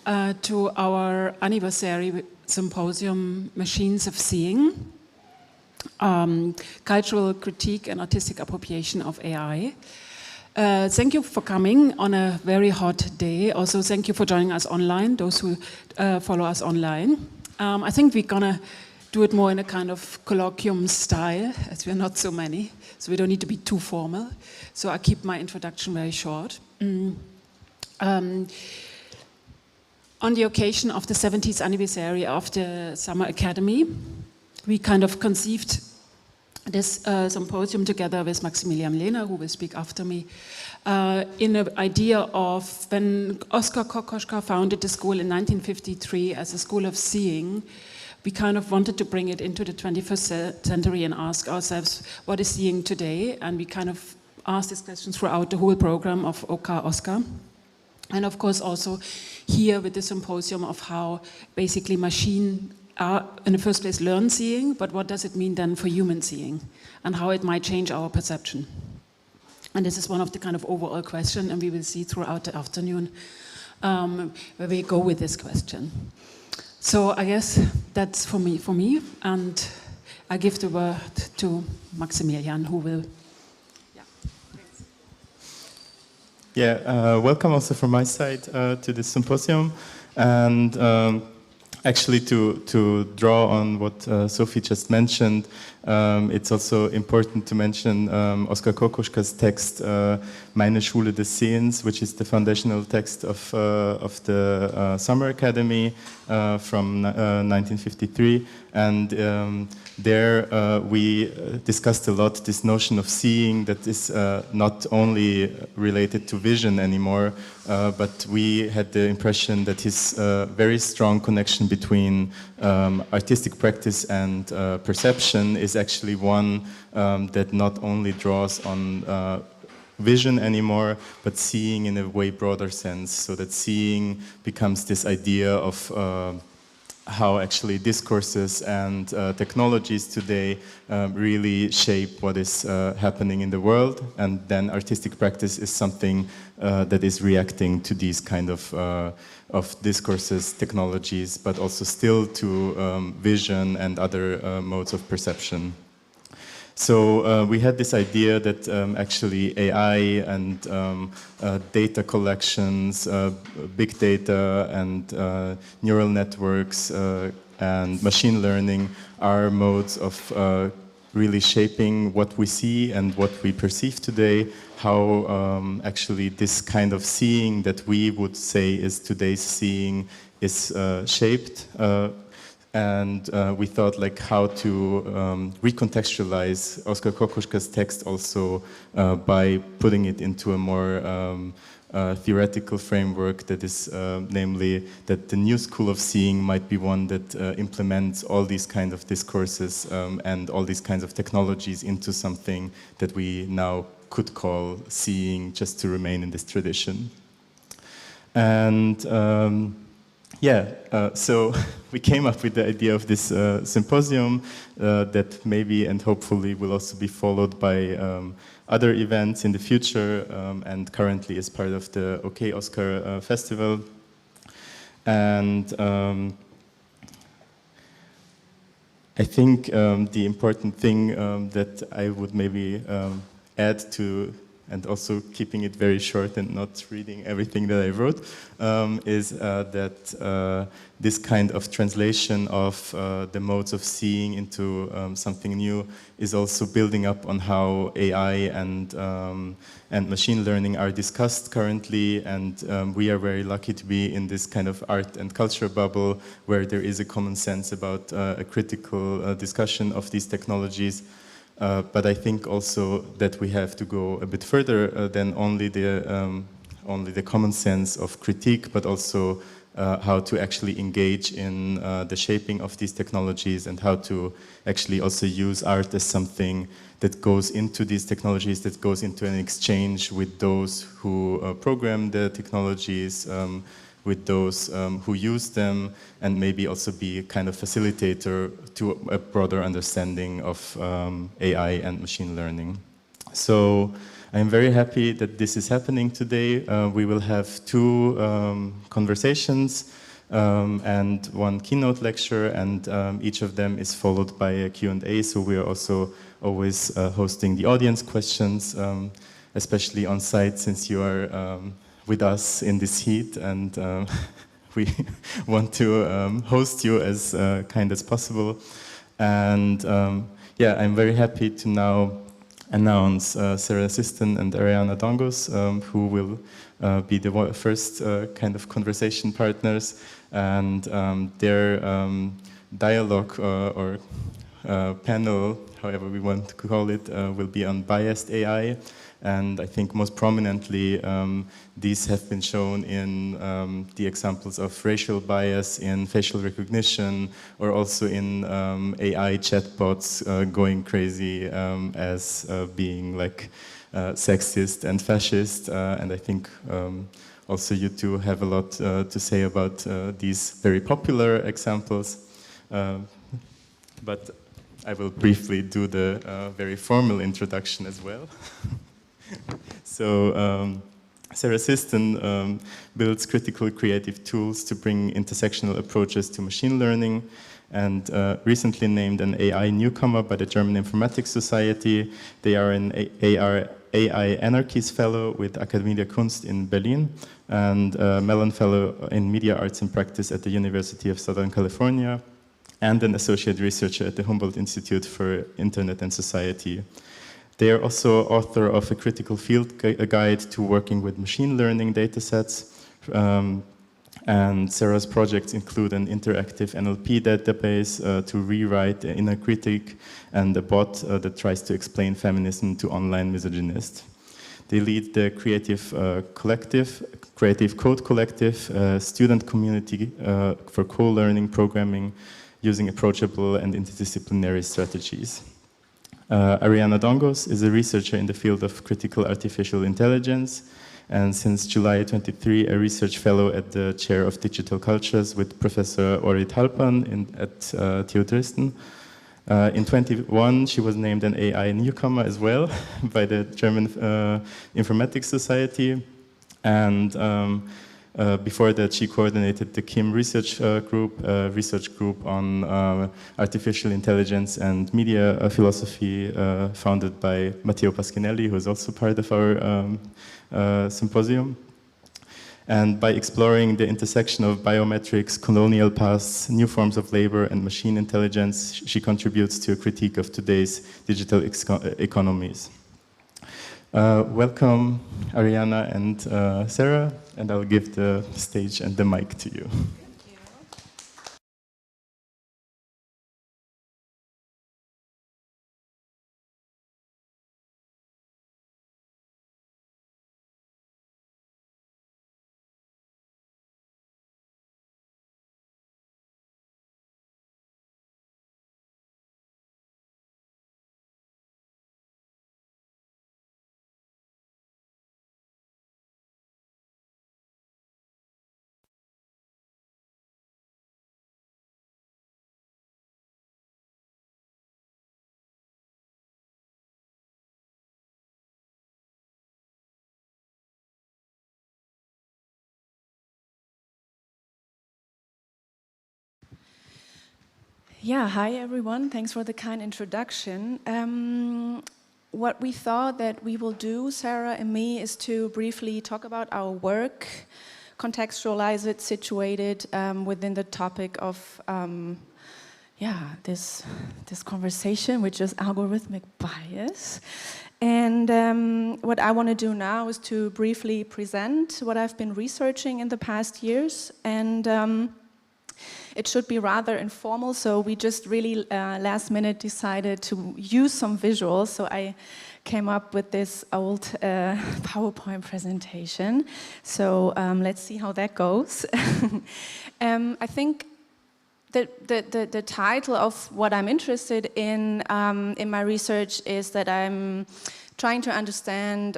to our anniversary symposium, Machines of Seeing, Cultural Critique and Artistic Appropriation of AI. Thank you for coming on a very hot day. Also, thank you for joining us online, those who follow us online. I think we're gonna do it more in a kind of colloquium style, as we're not so many, so we don't need to be too formal. So I keep my introduction very short. On the occasion of the 70th anniversary of the Summer Academy, we kind of conceived this symposium together with Maximilian Lehner, who will speak after me, in an idea of when Oskar Kokoschka founded the school in 1953 as a school of seeing, we kind of wanted to bring it into the 21st century and ask ourselves, what is seeing today? And we kind of asked these questions throughout the whole program of OK Oskar. And of course also here with the symposium of how basically machine are, in the first place, learn seeing, but what does it mean then for human seeing, and how it might change our perception. And this is one of the kind of overall question, and we will see throughout the afternoon where we go with this question. So I guess that's for me, and I give the word to Maximilian, who will. Yeah, welcome also from my side to this symposium, and actually to draw on what Sophie just mentioned, it's also important to mention Oskar Kokoschka's text, Meine Schule des Sehens, which is the foundational text of the Summer Academy from 1953, and there we discussed a lot this notion of seeing that is not only related to vision anymore, but we had the impression that his very strong connection between artistic practice and perception is actually one that not only draws on vision anymore, but seeing in a way broader sense, so that seeing becomes this idea of how actually discourses and technologies today really shape what is happening in the world, and then artistic practice is something that is reacting to these kind of discourses, technologies, but also still to vision and other modes of perception. So we had this idea that actually AI and data collections, big data and neural networks and machine learning are modes of really shaping what we see and what we perceive today, how actually this kind of seeing that we would say is today's seeing is shaped. And we thought like how to recontextualize Oskar Kokoschka's text also by putting it into a more theoretical framework that is namely that the new school of seeing might be one that implements all these kind of discourses and all these kinds of technologies into something that we now could call seeing, just to remain in this tradition. And so we came up with the idea of this symposium that maybe and hopefully will also be followed by other events in the future, and currently is part of the OK Oskar Festival. And I think the important thing that I would maybe add to, and also keeping it very short and not reading everything that I wrote, is that this kind of translation of the modes of seeing into something new is also building up on how AI and machine learning are discussed currently, and we are very lucky to be in this kind of art and culture bubble where there is a common sense about a critical discussion of these technologies. But I think also that we have to go a bit further than only the common sense of critique, but also how to actually engage in the shaping of these technologies, and how to actually also use art as something that goes into these technologies, that goes into an exchange with those who program the technologies, with those who use them, and maybe also be a kind of facilitator to a broader understanding of AI and machine learning. So I'm very happy that this is happening today. We will have two conversations and one keynote lecture, and each of them is followed by a Q&A, so we are also always hosting the audience questions, especially on site, since you are with us in this heat, and we want to host you as kind as possible. And yeah, I'm very happy to now announce Sarah Ciston and Ariana Dongus, who will be the first kind of conversation partners, and their dialogue or panel, however we want to call it, will be on biased AI. And I think most prominently, these have been shown in the examples of racial bias in facial recognition, or also in AI chatbots going crazy as being like sexist and fascist. And I think also you two have a lot to say about these very popular examples. But I will briefly do the very formal introduction as well. So Sarah Ciston builds critical creative tools to bring intersectional approaches to machine learning, and recently named an AI newcomer by the German Informatics Society. They are an AI Anarchies Fellow with Akademie der Kunst in Berlin, and Mellon Fellow in Media Arts and Practice at the University of Southern California, and an associate researcher at the Humboldt Institute for Internet and Society. They are also author of a critical field guide to working with machine learning datasets. And Sarah's projects include an interactive NLP database to rewrite the inner critic, and a bot that tries to explain feminism to online misogynists. They lead the Creative Code Collective, student community for co-learning programming using approachable and interdisciplinary strategies. Ariana Dongus is a researcher in the field of critical artificial intelligence, and since July 23, a research fellow at the Chair of Digital Cultures with Professor Orit Halpan at TU Dresden. In 2021, she was named an AI newcomer as well by the German Informatics Society, and before that, she coordinated the KIM research group, a research group on artificial intelligence and media philosophy, founded by Matteo Pasquinelli, who is also part of our symposium. And by exploring the intersection of biometrics, colonial pasts, new forms of labor, and machine intelligence, she contributes to a critique of today's digital economies. Welcome, Ariana and Sarah, and I'll give the stage and the mic to you. Thank you. Yeah, hi everyone. Thanks for the kind introduction. What we thought that we will do, Sarah and me, is to briefly talk about our work, contextualize it, situate it within the topic of this conversation, which is algorithmic bias. And what I want to do now is to briefly present what I've been researching in the past years, and it should be rather informal, so we just really last minute decided to use some visuals. So I came up with this old PowerPoint presentation. So let's see how that goes. I think the title of what I'm interested in my research is that I'm trying to understand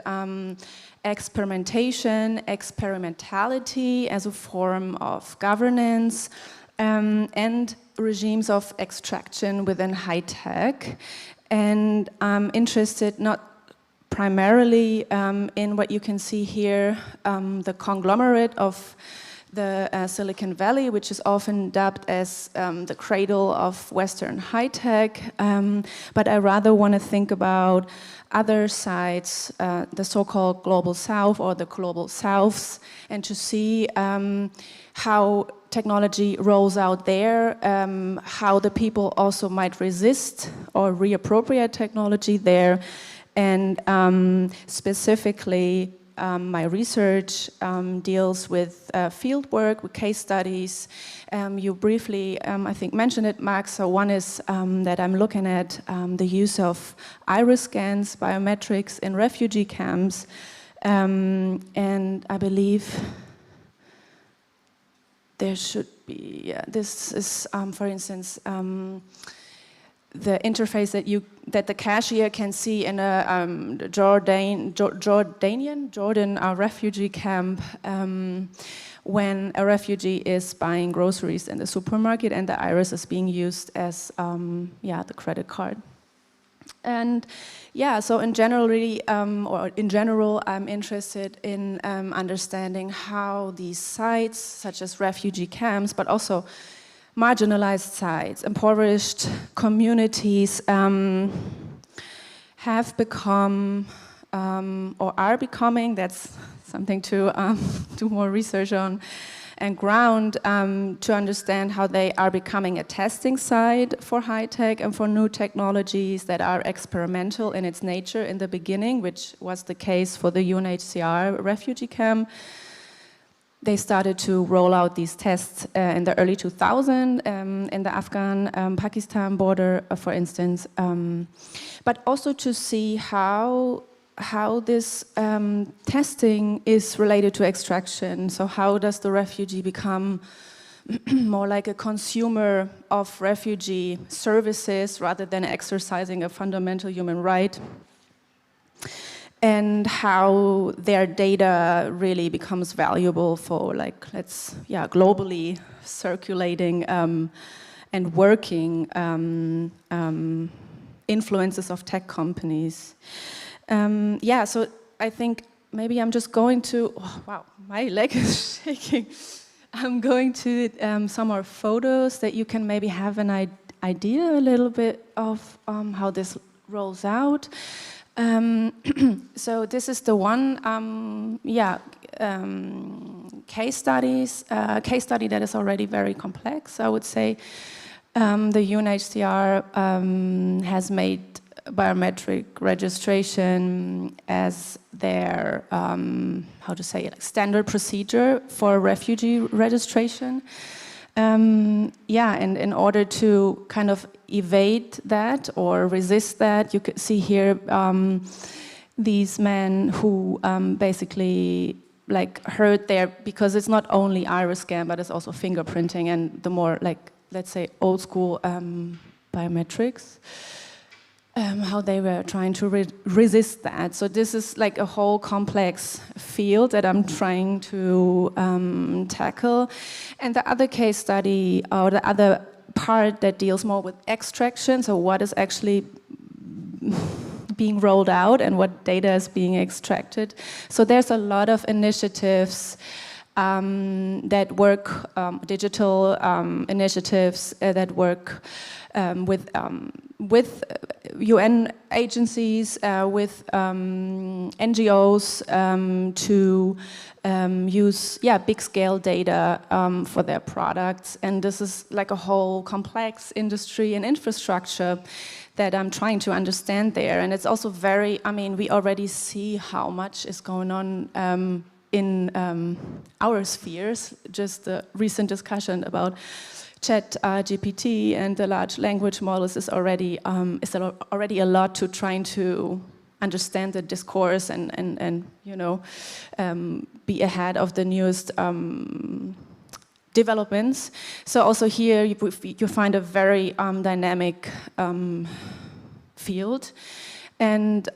experimentation, experimentality as a form of governance, and regimes of extraction within high tech. And I'm interested not primarily in what you can see here, the conglomerate of the Silicon Valley, which is often dubbed as the cradle of Western high-tech, but I rather want to think about other sides, the so-called global south or the global souths, and to see how technology rolls out there, how the people also might resist or reappropriate technology there, and specifically my research deals with field work, with case studies. You briefly, I think, mentioned it, Max. So one is that I'm looking at the use of iris scans, biometrics in refugee camps. And I believe there should be, this is, for instance, the interface that the cashier can see in a Jordan refugee camp when a refugee is buying groceries in the supermarket, and the iris is being used as the credit card. And yeah, so in general, I'm interested in understanding how these sites, such as refugee camps, but also marginalized sites, impoverished communities, have become or are becoming, that's something to do more research on and ground, to understand how they are becoming a testing site for high-tech and for new technologies that are experimental in its nature in the beginning, which was the case for the UNHCR refugee camp. They started to roll out these tests in the early 2000s in the Afghan-Pakistan border, for instance, but also to see how this testing is related to extraction. So how does the refugee become more like a consumer of refugee services rather than exercising a fundamental human right? And how their data really becomes valuable for, like, globally circulating and working influences of tech companies. So I think maybe I'm just going to, oh, wow, my leg is shaking. I'm going to some more photos that you can maybe have an idea a little bit of how this rolls out. So this is the one, case study that is already very complex. I would say the UNHCR has made biometric registration as their, standard procedure for refugee registration. And in order to kind of evade that or resist that, you can see here these men who basically heard there, because it's not only iris scan, but it's also fingerprinting and the more, let's say, old school biometrics. How they were trying to resist that. So this is like a whole complex field that I'm trying to tackle. And the other case study, or the other part that deals more with extraction, so what is actually being rolled out and what data is being extracted. So there's a lot of initiatives that work, digital initiatives that work with UN agencies, with NGOs to use big-scale data for their products. And this is like a whole complex industry and infrastructure that I'm trying to understand there. And it's also very, we already see how much is going on in our spheres. Just the recent discussion about ChatGPT and the large language models is already a lot to trying to understand the discourse and be ahead of the newest developments. So also here you find a very dynamic field. And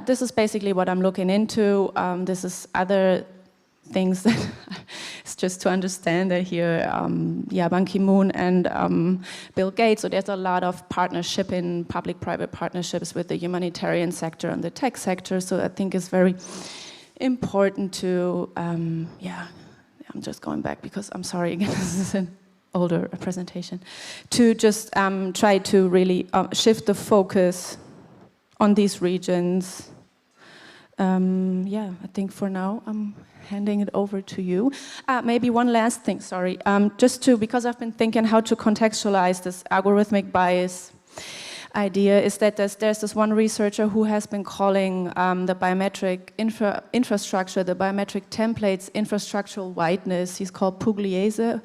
this is basically what I'm looking into. This is other things that just to understand that here, Ban Ki-moon and Bill Gates, so there's a lot of partnership in public-private partnerships with the humanitarian sector and the tech sector, so I think it's very important to, I'm just going back because I'm sorry again, this is an older presentation, to just try to really shift the focus on these regions. I think for now I'm handing it over to you. Maybe one last thing, sorry, because I've been thinking how to contextualize this algorithmic bias idea, is that there's this one researcher who has been calling the biometric infrastructure, the biometric templates, infrastructural whiteness. He's called Pugliese.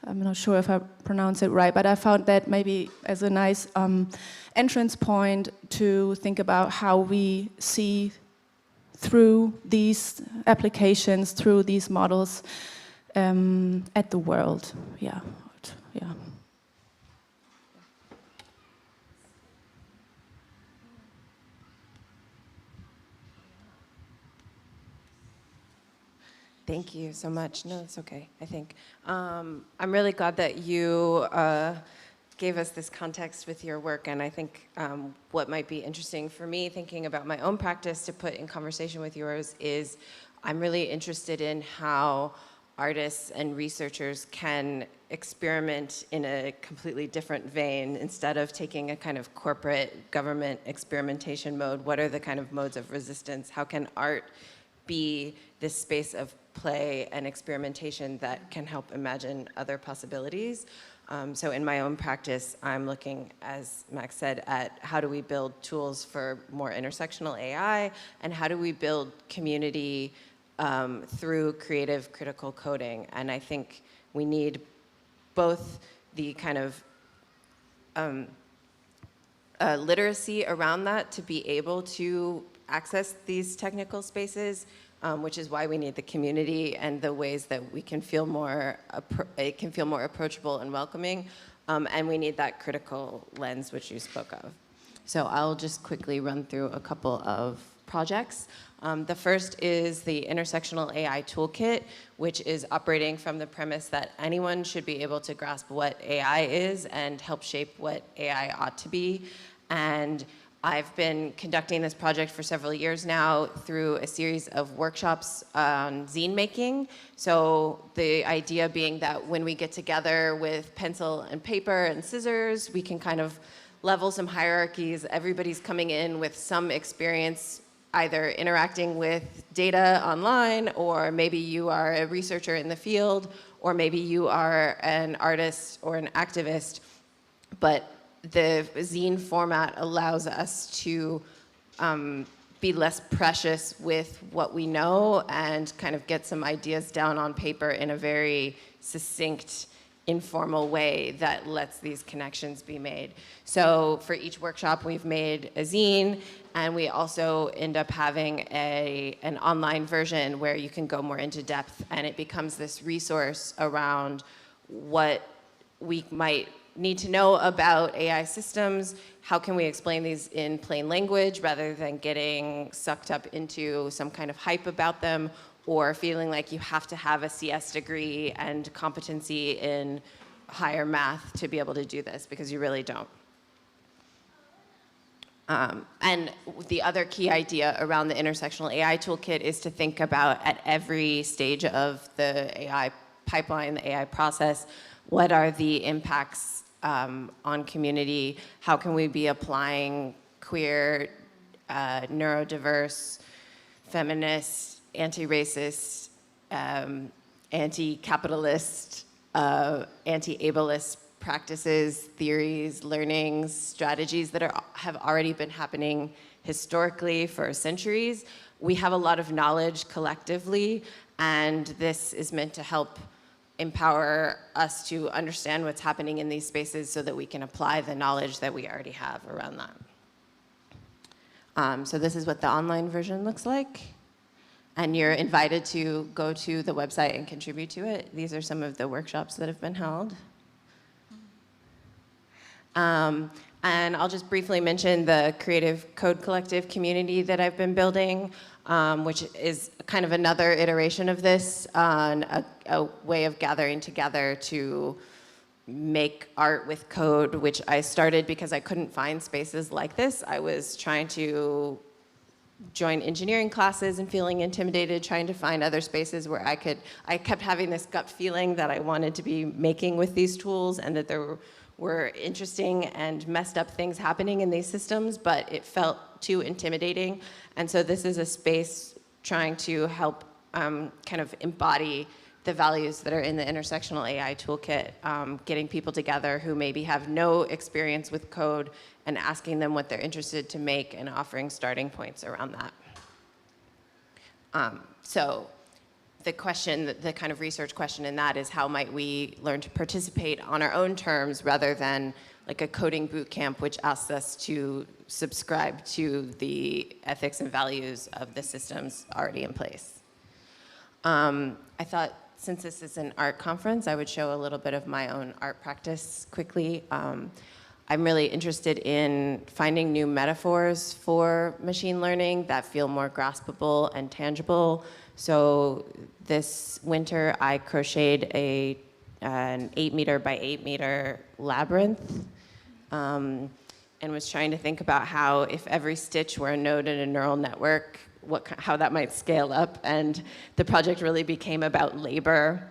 I'm not sure if I pronounce it right, but I found that maybe as a nice entrance point to think about how we see through these applications, through these models at the world. Yeah. Thank you so much. No, it's okay, I think. I'm really glad that you gave us this context with your work, and I think what might be interesting for me, thinking about my own practice to put in conversation with yours, is I'm really interested in how artists and researchers can experiment in a completely different vein. Instead of taking a kind of corporate government experimentation mode, what are the kind of modes of resistance? How can art be this space of play and experimentation that can help imagine other possibilities? So in my own practice, I'm looking, as Max said, at how do we build tools for more intersectional AI, and how do we build community through creative critical coding. And I think we need both the kind of literacy around that to be able to access these technical spaces, which is why we need the community and the ways that we can feel more, it can feel more approachable and welcoming. And we need that critical lens, which you spoke of. So I'll just quickly run through a couple of projects. The first is the Intersectional AI Toolkit, which is operating from the premise that anyone should be able to grasp what AI is and help shape what AI ought to be. And I've been conducting this project for several years now through a series of workshops on zine making. So the idea being that when we get together with pencil and paper and scissors, we can kind of level some hierarchies. Everybody's coming in with some experience, either interacting with data online, or maybe you are a researcher in the field, or maybe you are an artist or an activist. But the zine format allows us to be less precious with what we know and kind of get some ideas down on paper in a very succinct, informal way that lets these connections be made. So for each workshop, we've made a zine, and we also end up having an online version where you can go more into depth, and it becomes this resource around what we might need to know about AI systems. How can we explain these in plain language rather than getting sucked up into some kind of hype about them, or feeling like you have to have a CS degree and competency in higher math to be able to do this, because you really don't. And the other key idea around the Intersectional AI Toolkit is to think about, at every stage of the AI pipeline, the AI process, what are the impacts on community? How can we be applying queer, neurodiverse, feminist, anti-racist, anti-capitalist, anti-ableist practices, theories, learnings, strategies that have already been happening historically for centuries? We have a lot of knowledge collectively, and this is meant to help empower us to understand what's happening in these spaces so that we can apply the knowledge that we already have around that. So this is what the online version looks like. And you're invited to go to the website and contribute to it. These are some of the workshops that have been held. And I'll just briefly mention the Creative Code Collective community that I've been building. which is kind of another iteration of this, a way of gathering together to make art with code, which I started because I couldn't find spaces like this. I was trying to join engineering classes and feeling intimidated, trying to find other spaces where I kept having this gut feeling that I wanted to be making with these tools and that there were interesting and messed up things happening in these systems, but it felt too intimidating. And so this is a space trying to help kind of embody the values that are in the Intersectional AI Toolkit, getting people together who maybe have no experience with code and asking them what they're interested to make and offering starting points around that. So the question, the kind of research question in that is how might we learn to participate on our own terms rather than like a coding boot camp which asks us to subscribe to the ethics and values of the systems already in place. I thought since this is an art conference, I would show a little bit of my own art practice quickly. I'm really interested in finding new metaphors for machine learning that feel more graspable and tangible. So this winter, I crocheted an 8-meter by 8-meter labyrinth and was trying to think about how if every stitch were a node in a neural network, how that might scale up. And the project really became about labor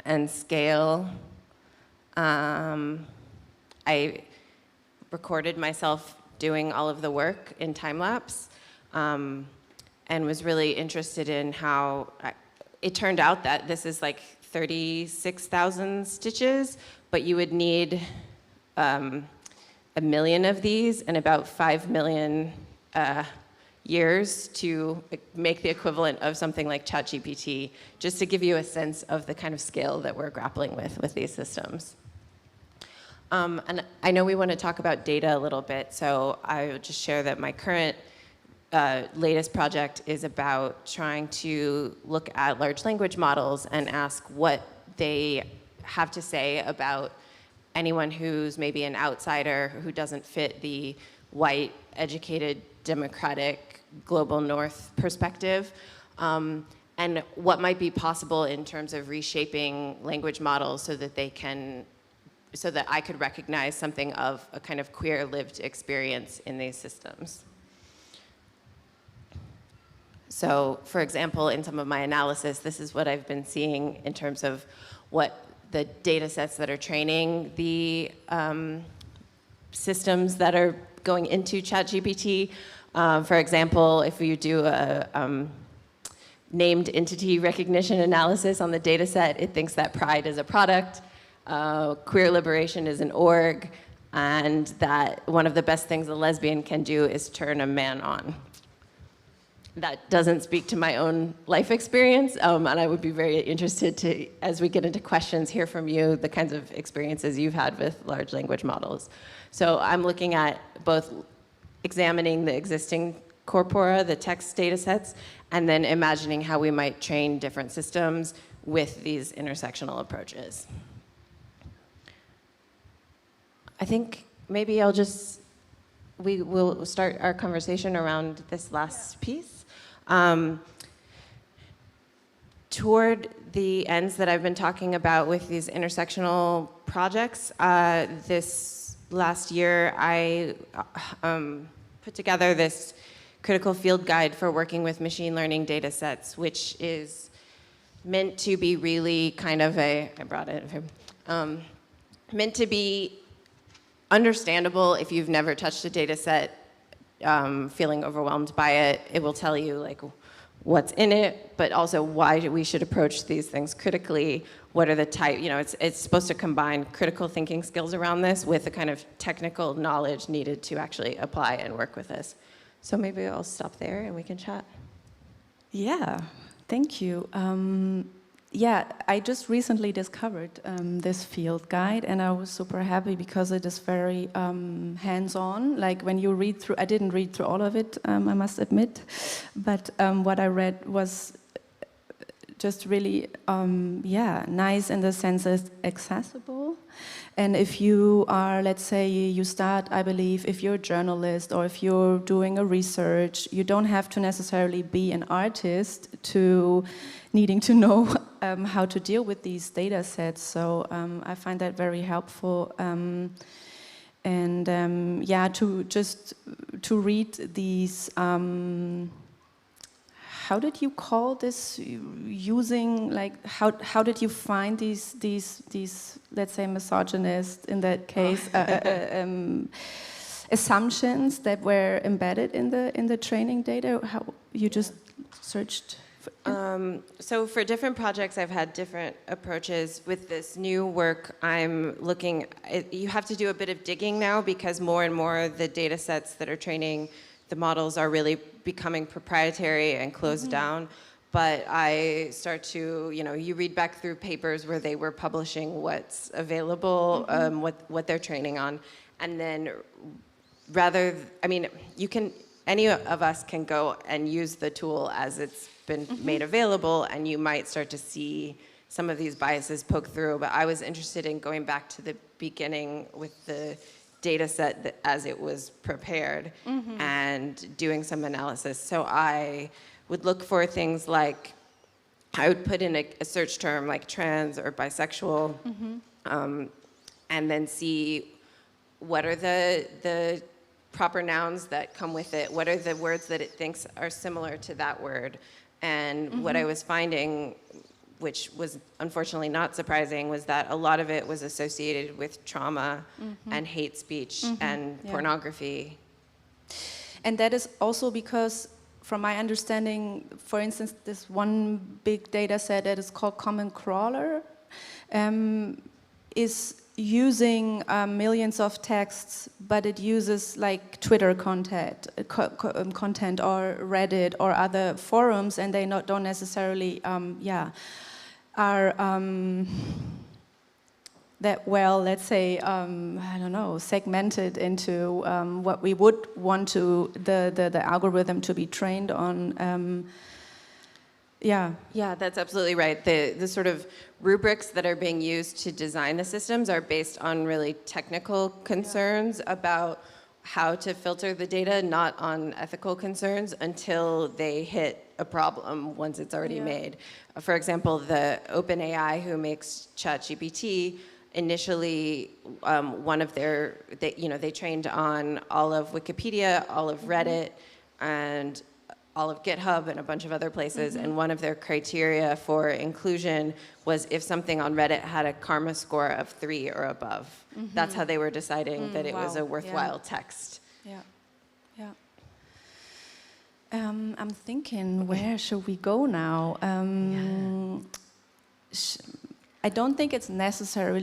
and scale. I recorded myself doing all of the work in time-lapse and was really interested in how it turned out that this is like 36,000 stitches, but you would need 1 million of these and about 5 million years to make the equivalent of something like ChatGPT, just to give you a sense of the kind of scale that we're grappling with these systems. And I know we want to talk about data a little bit, so I will just share that my current latest project is about trying to look at large language models and ask what they have to say about anyone who's maybe an outsider who doesn't fit the white, educated, democratic, global north perspective, and what might be possible in terms of reshaping language models so that I could recognize something of a kind of queer lived experience in these systems. So, for example, in some of my analysis, this is what I've been seeing in terms of what the data sets that are training the systems that are going into ChatGPT. For example, if you do a named entity recognition analysis on the data set, it thinks that pride is a product, queer liberation is an org, and that one of the best things a lesbian can do is turn a man on. That doesn't speak to my own life experience, and I would be very interested to, as we get into questions, hear from you the kinds of experiences you've had with large language models. So I'm looking at both examining the existing corpora, the text data sets, and then imagining how we might train different systems with these intersectional approaches. I think maybe we will start our conversation around this last piece. Toward the ends that I've been talking about with these intersectional projects, this last year I put together this critical field guide for working with machine learning data sets, which is meant to be really kind of meant to be understandable if you've never touched a data set, feeling overwhelmed by it. It will tell you like what's in it, but also why we should approach these things critically. What are the type, it's supposed to combine critical thinking skills around this with the kind of technical knowledge needed to actually apply and work with this. So maybe I'll stop there and we can chat. Yeah, thank you. Yeah, I just recently discovered this field guide, and I was super happy because it is very hands-on. Like when you read through, I didn't read through all of it, I must admit, but what I read was just really, nice in the sense it's accessible, And if you are, let's say you start, I believe, if you're a journalist or if you're doing a research, you don't have to necessarily be an artist to needing to know how to deal with these data sets. So I find that very helpful. Yeah, to read these, how did you call this, using, like, how did you find these let's say misogynist, in that case, assumptions that were embedded in the training data? How you just searched? So for different projects, I've had different approaches. With this new work, I'm looking, you have to do a bit of digging now, because more and more the data sets that are training the models are really becoming proprietary and closed down. But I start to, you read back through papers where they were publishing what's available, what they're training on. And then any of us can go and use the tool as it's been made available, and you might start to see some of these biases poke through. But I was interested in going back to the beginning with the data set as it was prepared and doing some analysis. So I would look for things like, I would put in a search term like trans or bisexual, and then see what are the proper nouns that come with it, what are the words that it thinks are similar to that word. And what I was finding, which was unfortunately not surprising, was that a lot of it was associated with trauma and hate speech and pornography. And that is also because, from my understanding, for instance, this one big data set that is called Common Crawler is using millions of texts, but it uses like Twitter content or Reddit or other forums, and they don't necessarily are that well, let's say, I don't know, segmented into what we would want to the algorithm to be trained on. Yeah, that's absolutely right. The sort of rubrics that are being used to design the systems are based on really technical concerns about how to filter the data, not on ethical concerns until they hit a problem once it's already made. For example, the OpenAI who makes ChatGPT, initially they trained on all of Wikipedia, all of Reddit, and all of GitHub and a bunch of other places, and one of their criteria for inclusion was if something on Reddit had a karma score of 3 or above. That's how they were deciding that it was a worthwhile text. I'm thinking, where should we go now? I don't think it's necessary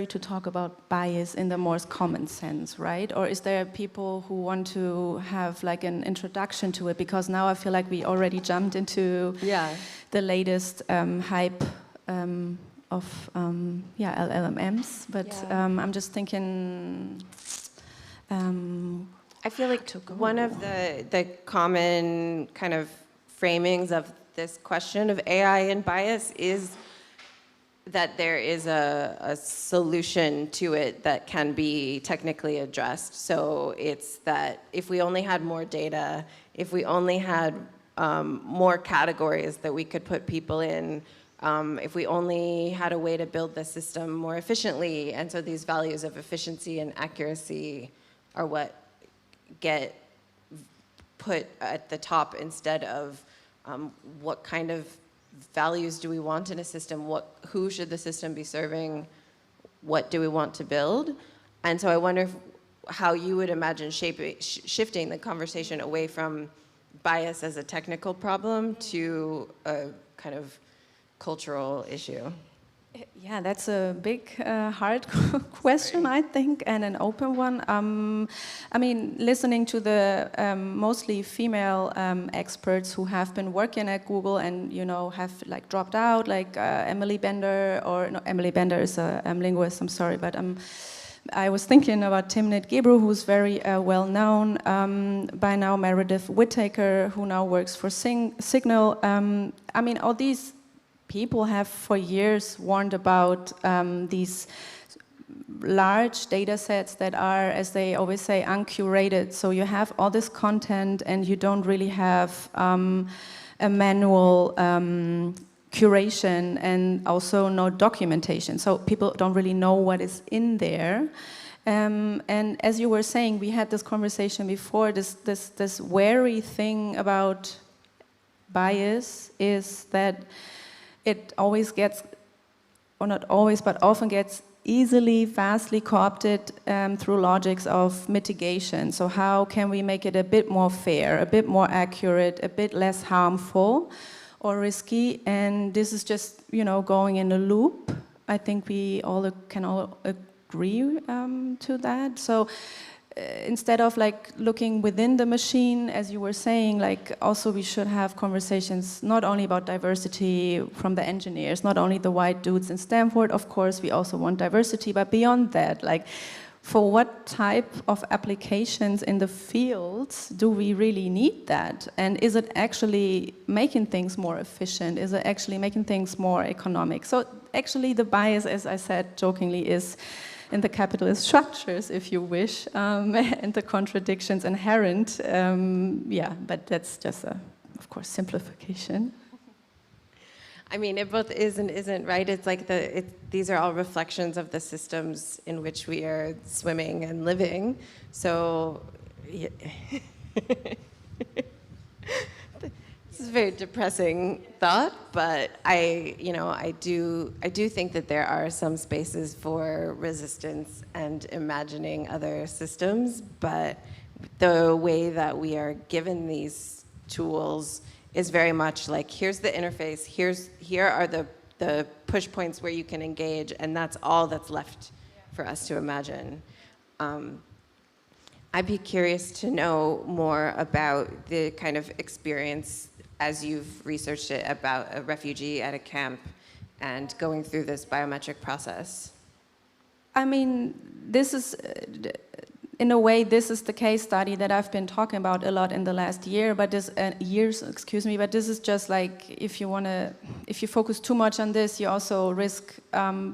to talk about bias in the more common sense, right? Or is there people who want to have like an introduction to it? Because now I feel like we already jumped into the latest hype of LLMs. But I'm just thinking. I feel like one of the common kind of framings of this question of AI and bias is that there is a solution to it that can be technically addressed. So it's that if we only had more data, if we only had more categories that we could put people in, if we only had a way to build the system more efficiently, and so these values of efficiency and accuracy are what get put at the top instead of what kind of values do we want in a system? Who should the system be serving? What do we want to build? And so I wonder how you would imagine shifting the conversation away from bias as a technical problem to a kind of cultural issue. Yeah, that's a big, hard question, I think, and an open one. I mean, listening to the mostly female experts who have been working at Google and, have like dropped out, like Emily Bender, or no, Emily Bender is a linguist, I'm sorry, but I was thinking about Timnit Gebru, who's very well known by now, Meredith Whittaker, who now works for Signal. I mean, all these people have for years warned about these large data sets that are, as they always say, uncurated. So you have all this content and you don't really have a manual curation and also no documentation. So people don't really know what is in there. And as you were saying, we had this conversation before, this wary thing about bias is that it always gets, or not always, but often gets easily, vastly co-opted through logics of mitigation. So how can we make it a bit more fair, a bit more accurate, a bit less harmful or risky? And this is just, you know, going in a loop. I think we all can all agree to that. So instead of like looking within the machine, as you were saying, like also we should have conversations not only about diversity from the engineers, not only the white dudes in Stanford, of course we also want diversity, but beyond that, like for what type of applications in the fields do we really need that? And is it actually making things more efficient? Is it actually making things more economic? So actually the bias, as I said jokingly, is in the capitalist structures, if you wish, and the contradictions inherent. Yeah, but that's just a, of course, simplification. I mean, it both is and isn't, right? It's like these are all reflections of the systems in which we are swimming and living. So, yeah. This is a very depressing thought, but I do think that there are some spaces for resistance and imagining other systems, but the way that we are given these tools is very much like, here's the interface, here are the push points where you can engage, and that's all that's left for us to imagine. I'd be curious to know more about the kind of experience as you've researched it about a refugee at a camp and going through this biometric process. I mean, this is, in a way, this is the case study that I've been talking about a lot in the last year, but this, but this is just like, if you focus too much on this, you also risk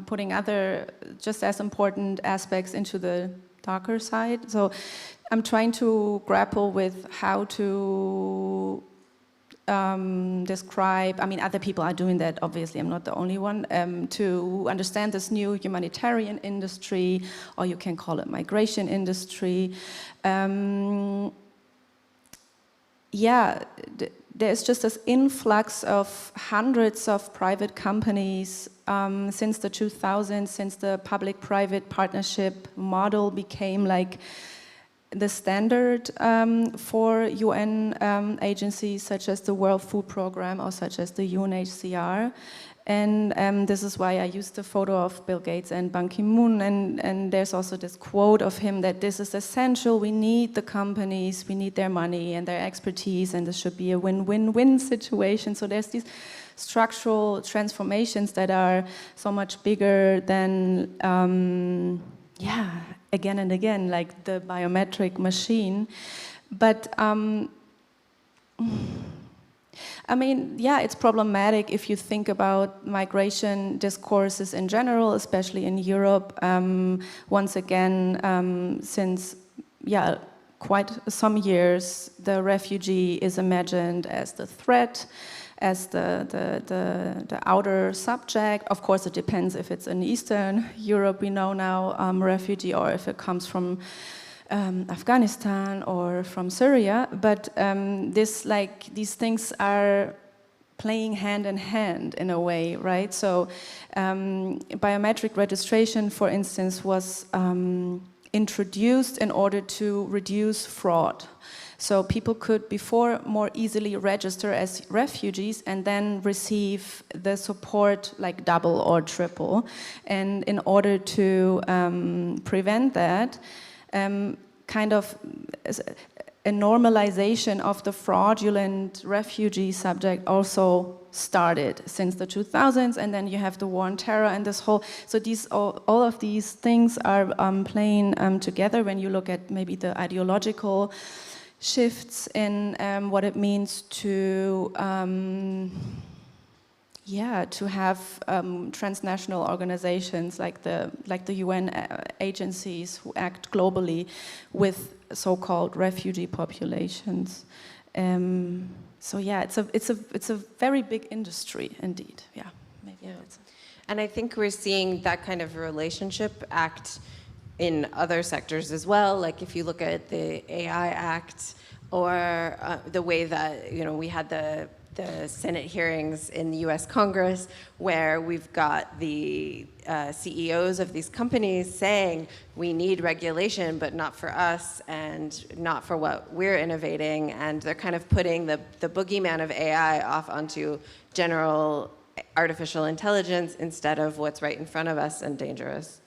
putting other, just as important aspects into the darker side. So I'm trying to grapple with how to describe, I mean, other people are doing that, obviously, I'm not the only one, to understand this new humanitarian industry, or you can call it migration industry. Yeah, there's just this influx of hundreds of private companies since the 2000s, since the public-private partnership model became like the standard for UN agencies such as the World Food Programme or such as the UNHCR. And this is why I used the photo of Bill Gates and Ban Ki-moon. And there's also this quote of him that this is essential. We need the companies, we need their money and their expertise, and this should be a win-win-win situation. So there's these structural transformations that are so much bigger than, yeah, again and again, like the biometric machine. But I mean, yeah, it's problematic if you think about migration discourses in general, especially in Europe. Once again, since, yeah, quite some years, the refugee is imagined as the threat, as the outer subject. Of course, it depends if it's in Eastern Europe, we know now, refugee, or if it comes from Afghanistan or from Syria. But these things are playing hand in hand in a way, right? So biometric registration, for instance, was introduced in order to reduce fraud. So people could before more easily register as refugees and then receive the support like double or triple. And in order to prevent that, kind of a normalization of the fraudulent refugee subject also started since the 2000s, and then you have the war on terror and this whole, so all of these things are playing together when you look at maybe the ideological shifts in what it means to yeah, to have transnational organizations like the UN agencies who act globally with so-called refugee populations. So yeah, it's a very big industry indeed. Yeah, maybe. Yeah. And I think we're seeing that kind of relationship act in other sectors as well. Like if you look at the AI Act, or the way that we had the Senate hearings in the U.S. Congress, where we've got the CEOs of these companies saying we need regulation, but not for us and not for what we're innovating, and they're kind of putting the boogeyman of AI off onto general artificial intelligence instead of what's right in front of us and dangerous.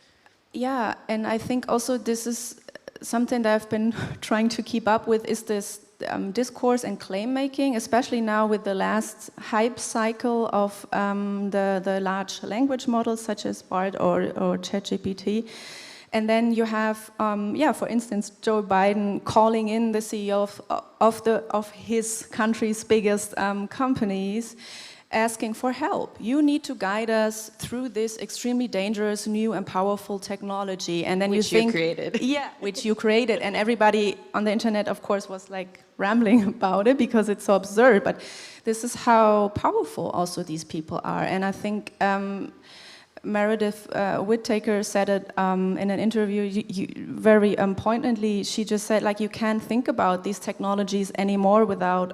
Yeah, and I think also this is something that I've been trying to keep up with, is this discourse and claim making, especially now with the last hype cycle of the large language models such as BART or ChatGPT. And then you have, for instance, Joe Biden calling in the CEO of his country's biggest companies, asking for help. You need to guide us through this extremely dangerous, new and powerful technology. And then which you think, created. Yeah, which you created. And everybody on the internet, of course, was like rambling about it because it's so absurd. But this is how powerful also these people are. And I think Meredith Whittaker said it in an interview very poignantly. She just said, like, you can't think about these technologies anymore without,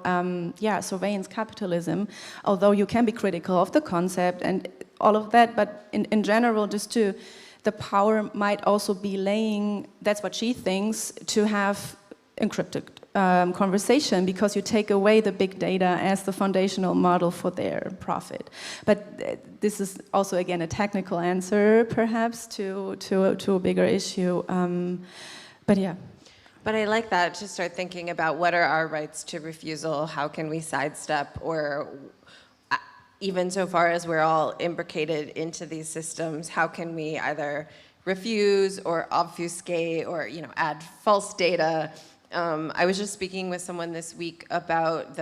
surveillance capitalism, although you can be critical of the concept and all of that, but in general, the power might also be laying, that's what she thinks, to have encrypted conversation, because you take away the big data as the foundational model for their profit. But this is also, again, a technical answer, perhaps, to a bigger issue. But yeah. But I like that, to start thinking about what are our rights to refusal, how can we sidestep, or even so far as we're all imbricated into these systems, how can we either refuse or obfuscate or add false data. I was just speaking with someone this week about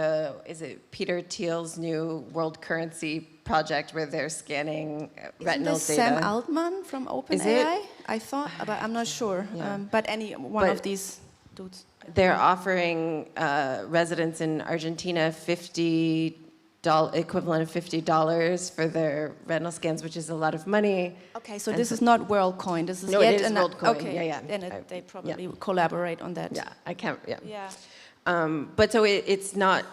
Peter Thiel's new world currency project, where they're scanning retinal data. Sam Altman from OpenAI? I thought, but I'm not sure. Yeah. But one of these dudes. They're offering residents in Argentina equivalent of $50 for their retinal scans, which is a lot of money. Okay, so this is not WorldCoin. This is no, yet it is WorldCoin. Okay, yeah. Then they probably collaborate on that. Yeah, I can't. Yeah. Yeah. But so it's not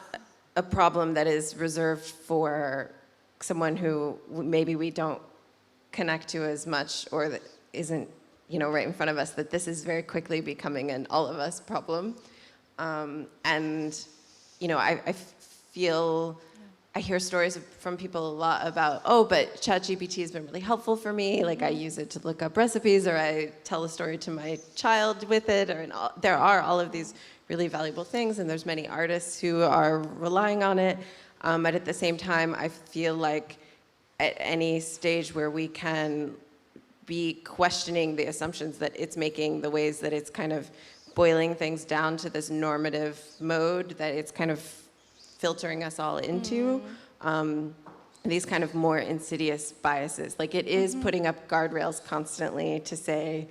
a problem that is reserved for someone who maybe we don't connect to as much, or that isn't right in front of us. That this is very quickly becoming an all of us problem, and I feel. I hear stories from people a lot about, but ChatGPT has been really helpful for me. Like, I use it to look up recipes, or I tell a story to my child with it, there are all of these really valuable things, and there's many artists who are relying on it. But at the same time, I feel like at any stage where we can be questioning the assumptions that it's making, the ways that it's kind of boiling things down to this normative mode that it's kind of filtering us all into, these kind of more insidious biases. Like, it is putting up guardrails constantly to say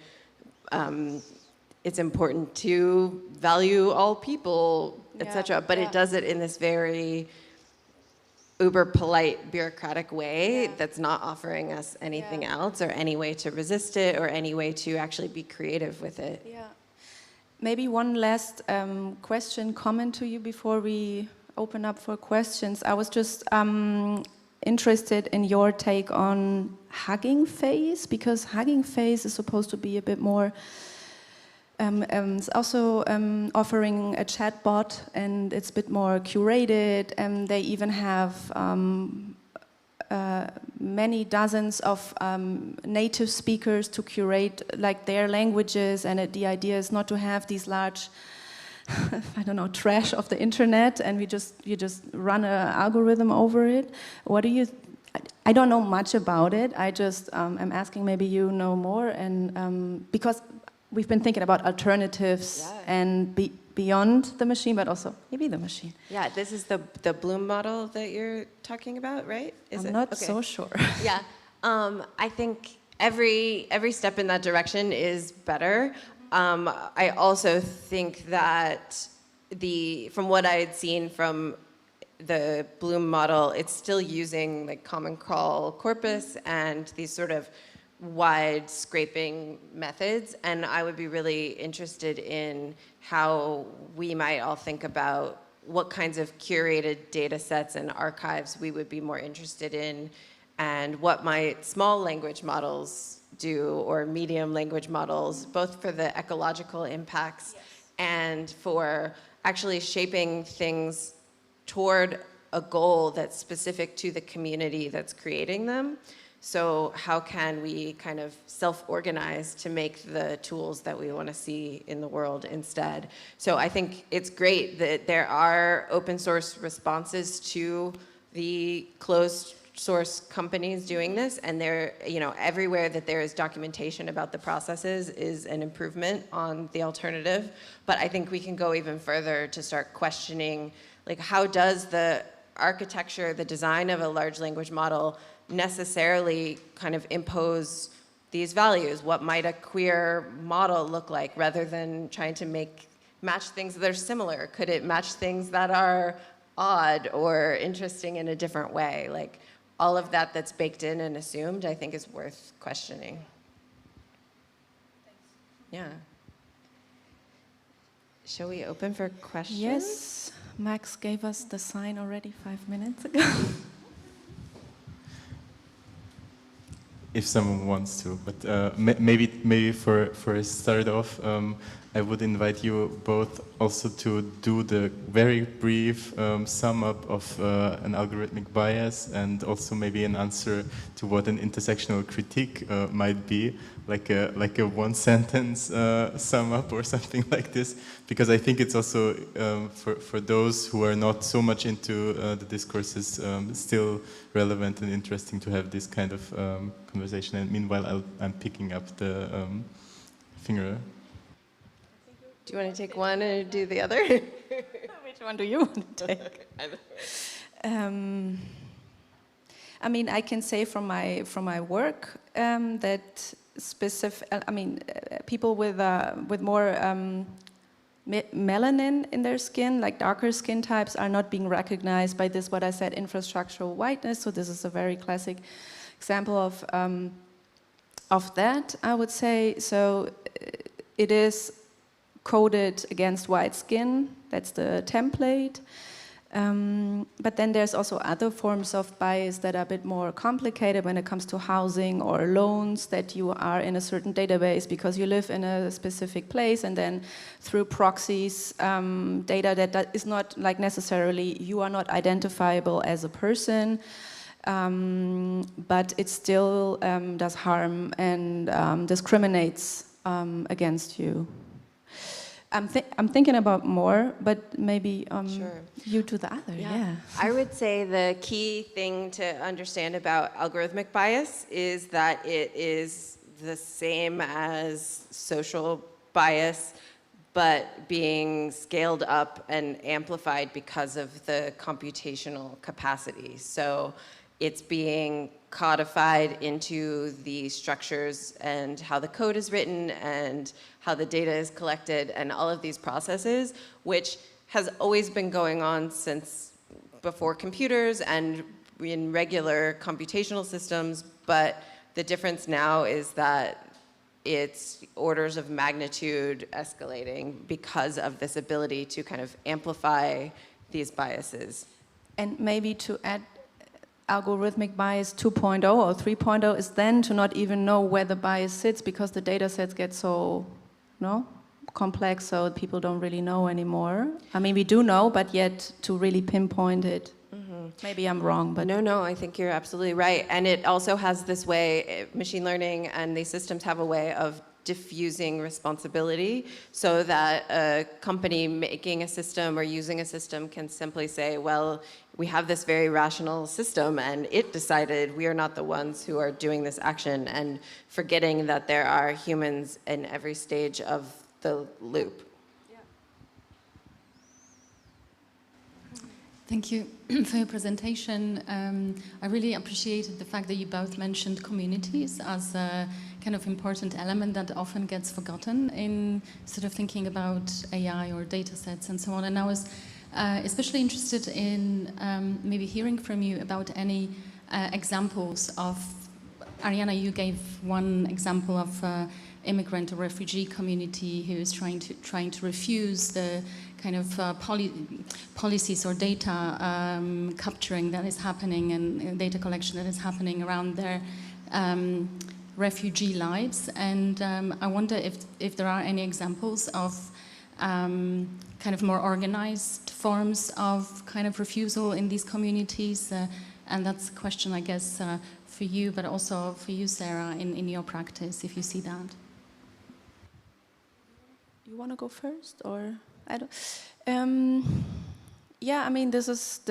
it's important to value all people, etc. But it does it in this very uber polite, bureaucratic way that's not offering us anything else, or any way to resist it, or any way to actually be creative with it. Yeah. Maybe one last comment to you before we open up for questions. I was just interested in your take on Hugging Face, because Hugging Face is supposed to be a bit more also offering a chatbot, and it's a bit more curated, and they even have many dozens of native speakers to curate like their languages, and the idea is not to have these large trash of the internet, and you just run an algorithm over it. What do you? I don't know much about it. I just am asking. Maybe you know more, and because we've been thinking about alternatives and beyond the machine, but also maybe the machine. Yeah, this is the Bloom model that you're talking about, right? I'm not so sure. Yeah, I think every step in that direction is better. I also think that from what I had seen from the Bloom model, it's still using like common crawl corpus and these sort of wide scraping methods, and I would be really interested in how we might all think about what kinds of curated data sets and archives we would be more interested in, and what might small language models do, or medium language models, both for the ecological impacts and for actually shaping things toward a goal that's specific to the community that's creating them. So how can we kind of self-organize to make the tools that we want to see in the world instead? So I think it's great that there are open source responses to the closed source companies doing this, and they're, everywhere that there is documentation about the processes is an improvement on the alternative. But I think we can go even further to start questioning, like, how does the architecture, the design of a large language model necessarily kind of impose these values? What might a queer model look like, rather than trying to match things that are similar? Could it match things that are odd or interesting in a different way? Like, all of that that's baked in and assumed, I think, is worth questioning. Yeah. Shall we open for questions? Yes, Max gave us the sign already 5 minutes ago. If someone wants to, but maybe for a start off, I would invite you both also to do the very brief sum up of an algorithmic bias, and also maybe an answer to what an intersectional critique might be, like a one sentence sum up or something like this, because I think it's also for those who are not so much into the discourses still relevant and interesting to have this kind of conversation. And meanwhile, I'm picking up the finger. Do you want to take one and do the other? Which one do you want to take? I mean, I can say from my work that people with more melanin in their skin, like darker skin types, are not being recognized by this, what I said, infrastructural whiteness. So this is a very classic example of that, I would say. So it is coded against white skin. That's the template. But then there's also other forms of bias that are a bit more complicated when it comes to housing or loans, that you are in a certain database because you live in a specific place, and then through proxies, data that is not like necessarily, you are not identifiable as a person, but it still does harm and discriminates against you. I'm thinking about more, but maybe Sure. you do the other. Yeah. I would say the key thing to understand about algorithmic bias is that it is the same as social bias, but being scaled up and amplified because of the computational capacity. So it's being codified into the structures and how the code is written and how the data is collected and all of these processes, which has always been going on since before computers and in regular computational systems. But the difference now is that it's orders of magnitude escalating because of this ability to kind of amplify these biases. And maybe to add, algorithmic bias 2.0 or 3.0 is then to not even know where the bias sits, because the data sets get so complex, so people don't really know anymore. I mean, we do know, but yet to really pinpoint it. Mm-hmm. Maybe I'm wrong, but... No, I think you're absolutely right. And it also has this way, machine learning and these systems have a way of diffusing responsibility, so that a company making a system or using a system can simply say, well, we have this very rational system and it decided we are not the ones who are doing this action, and forgetting that there are humans in every stage of the loop. Thank you for your presentation. I really appreciated the fact that you both mentioned communities as a kind of important element that often gets forgotten in sort of thinking about AI or data sets and so on. And I was especially interested in maybe hearing from you about any examples of, Ariana, you gave one example of immigrant or refugee community who is trying to refuse the kind of policies or data capturing that is happening and data collection that is happening around their refugee lives. And I wonder if there are any examples of kind of more organized forms of kind of refusal in these communities. And that's a question, I guess, for you, but also for you, Sarah, in your practice, if you see that. You want to go first, or I don't? Yeah, I mean, this is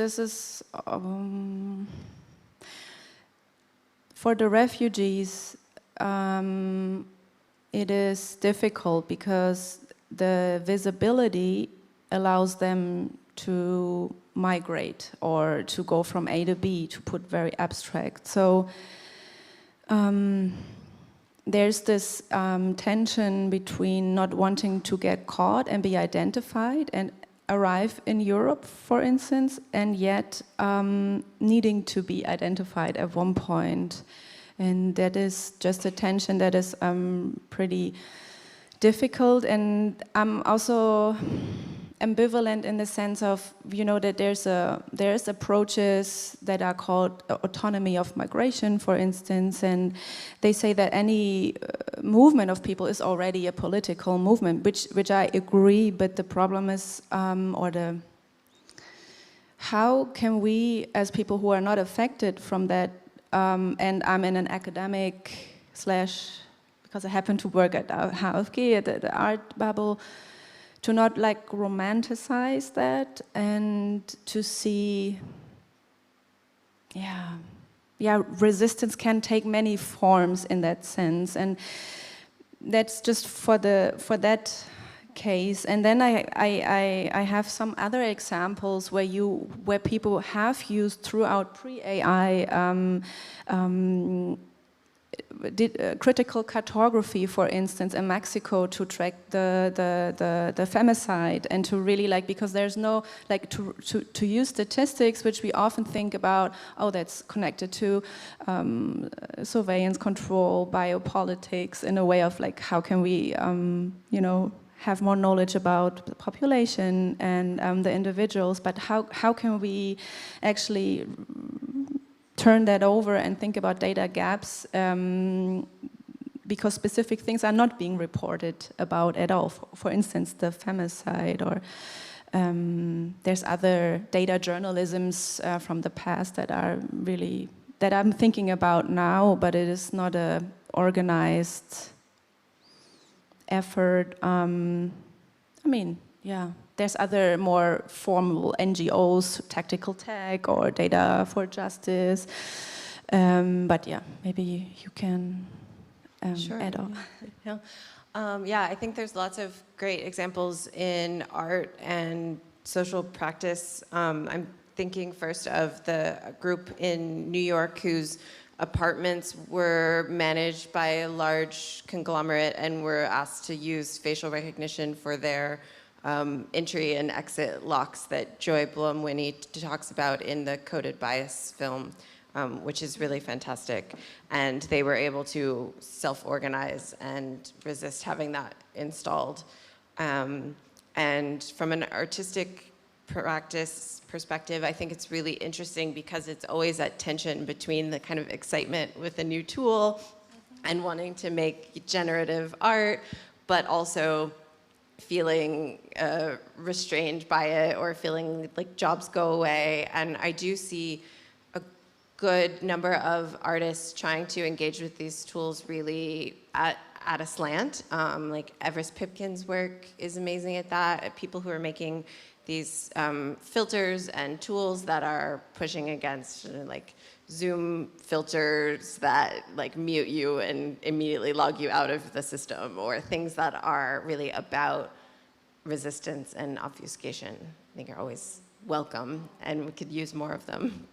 for the refugees. It is difficult because the visibility allows them to migrate or to go from A to B, to put very abstract. So there's this tension between not wanting to get caught and be identified and arrive in Europe, for instance, and yet needing to be identified at one point. And that is just a tension that is pretty difficult. And I'm also ambivalent in the sense of, you know, that there's approaches that are called autonomy of migration, for instance, and they say that any movement of people is already a political movement, which I agree, but the problem is, how can we, as people who are not affected from that, and I'm in an academic / because I happen to work at HFG, at the art bubble, to not like romanticize that and to see, resistance can take many forms in that sense, and that's just for that case. And then I have some other examples where people have used throughout pre-AI critical cartography, for instance, in Mexico, to track the femicide, and to really because there's no to use statistics, which we often think about, that's connected to surveillance control, biopolitics, in a way of how can we have more knowledge about the population and the individuals, but how can we actually turn that over and think about data gaps, because specific things are not being reported about at all. For instance, the femicide, or there's other data journalisms from the past that I'm thinking about now, but it is not a organized effort. There's other more formal NGOs, Tactical Tech or Data for Justice. But yeah, maybe you can add on. I think there's lots of great examples in art and social practice. I'm thinking first of the group in New York whose apartments were managed by a large conglomerate and were asked to use facial recognition for their entry and exit locks that Joy Blum-Winnie talks about in the Coded Bias film, which is really fantastic. And they were able to self-organize and resist having that installed. And from an artistic practice perspective, I think it's really interesting because it's always that tension between the kind of excitement with a new tool and wanting to make generative art, but also feeling restrained by it, or feeling like jobs go away. And I do see a good number of artists trying to engage with these tools really at a slant. Like Everest Pipkin's work is amazing at that. People who are making these filters and tools that are pushing against Zoom filters that mute you and immediately log you out of the system, or things that are really about resistance and obfuscation, I think are always welcome, and we could use more of them.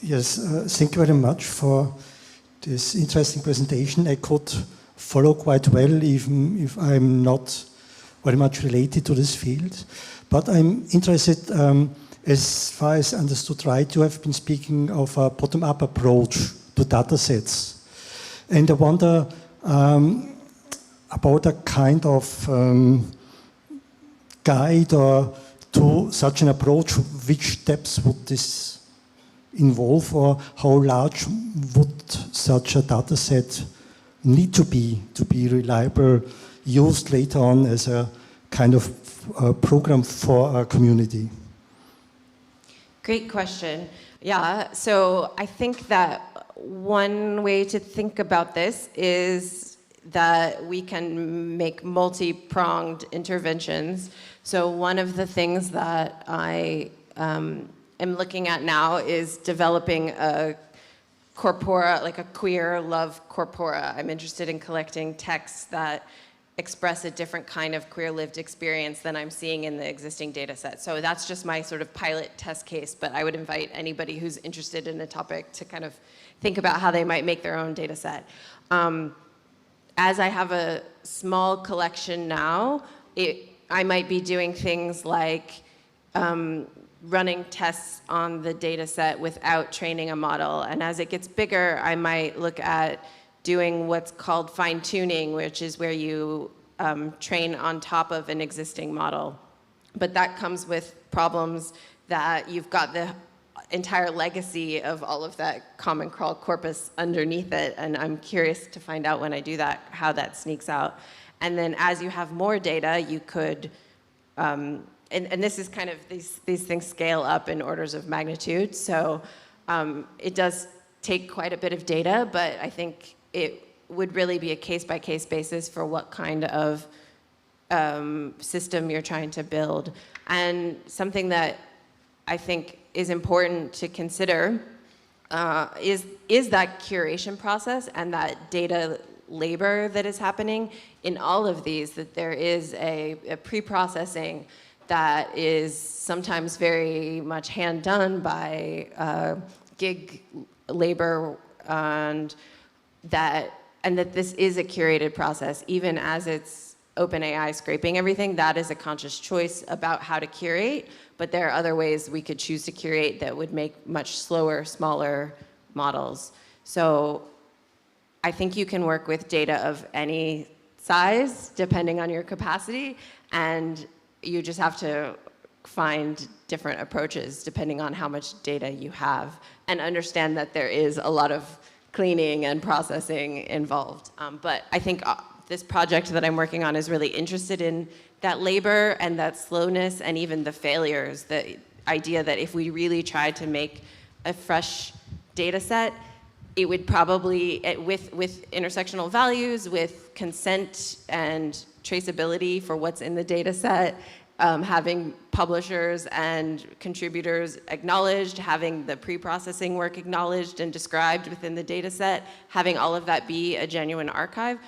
Yes, thank you very much for this interesting presentation. I could follow quite well, even if I'm not very much related to this field. But I'm interested, as far as I understood right, you have been speaking of a bottom-up approach to data sets. And I wonder about a kind of guide or to such an approach, which steps would this involve, or how large would such a data set need to be reliable, used later on as a kind of program for a community? Great question. Yeah, so I think that one way to think about this is that we can make multi-pronged interventions. So one of the things that I am looking at now is developing a corpora, like a queer love corpora. I'm interested in collecting texts that express a different kind of queer lived experience than I'm seeing in the existing data set. So that's just my sort of pilot test case, but I would invite anybody who's interested in a topic to kind of think about how they might make their own data set. As I have a small collection now, I might be doing things like running tests on the data set without training a model. And as it gets bigger, I might look at doing what's called fine-tuning, which is where you train on top of an existing model. But that comes with problems that you've got the entire legacy of all of that common crawl corpus underneath it. And I'm curious to find out when I do that, how that sneaks out. And then as you have more data, you could, and this is kind of, these things scale up in orders of magnitude. So it does take quite a bit of data, but I think it would really be a case-by-case basis for what kind of system you're trying to build. And something that I think is important to consider is that curation process and that data labor that is happening in all of these, that there is a pre-processing that is sometimes very much hand-done by gig labor, and that this is a curated process, even as it's OpenAI scraping everything. That is a conscious choice about how to curate, but there are other ways we could choose to curate that would make much slower, smaller models. So I think you can work with data of any size, depending on your capacity, and you just have to find different approaches depending on how much data you have, and understand that there is a lot of cleaning and processing involved. But I think this project that I'm working on is really interested in that labor and that slowness and even the failures, the idea that if we really tried to make a fresh data set, it would probably, with intersectional values, with consent and traceability for what's in the data set, having publishers and contributors acknowledged, having the pre-processing work acknowledged and described within the data set, having all of that be a genuine archive,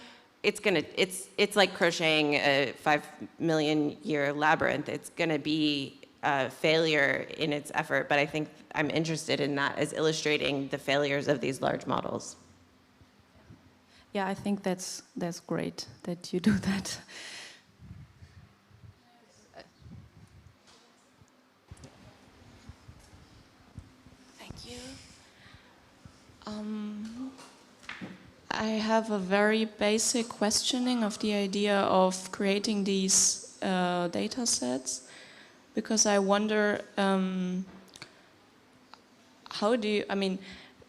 it's like crocheting a 5 million year labyrinth. It's gonna be a failure in its effort, but I think I'm interested in that as illustrating the failures of these large models. Yeah, I think that's great that you do that. Thank you. I have a very basic questioning of the idea of creating these data sets, because I wonder how do you, I mean,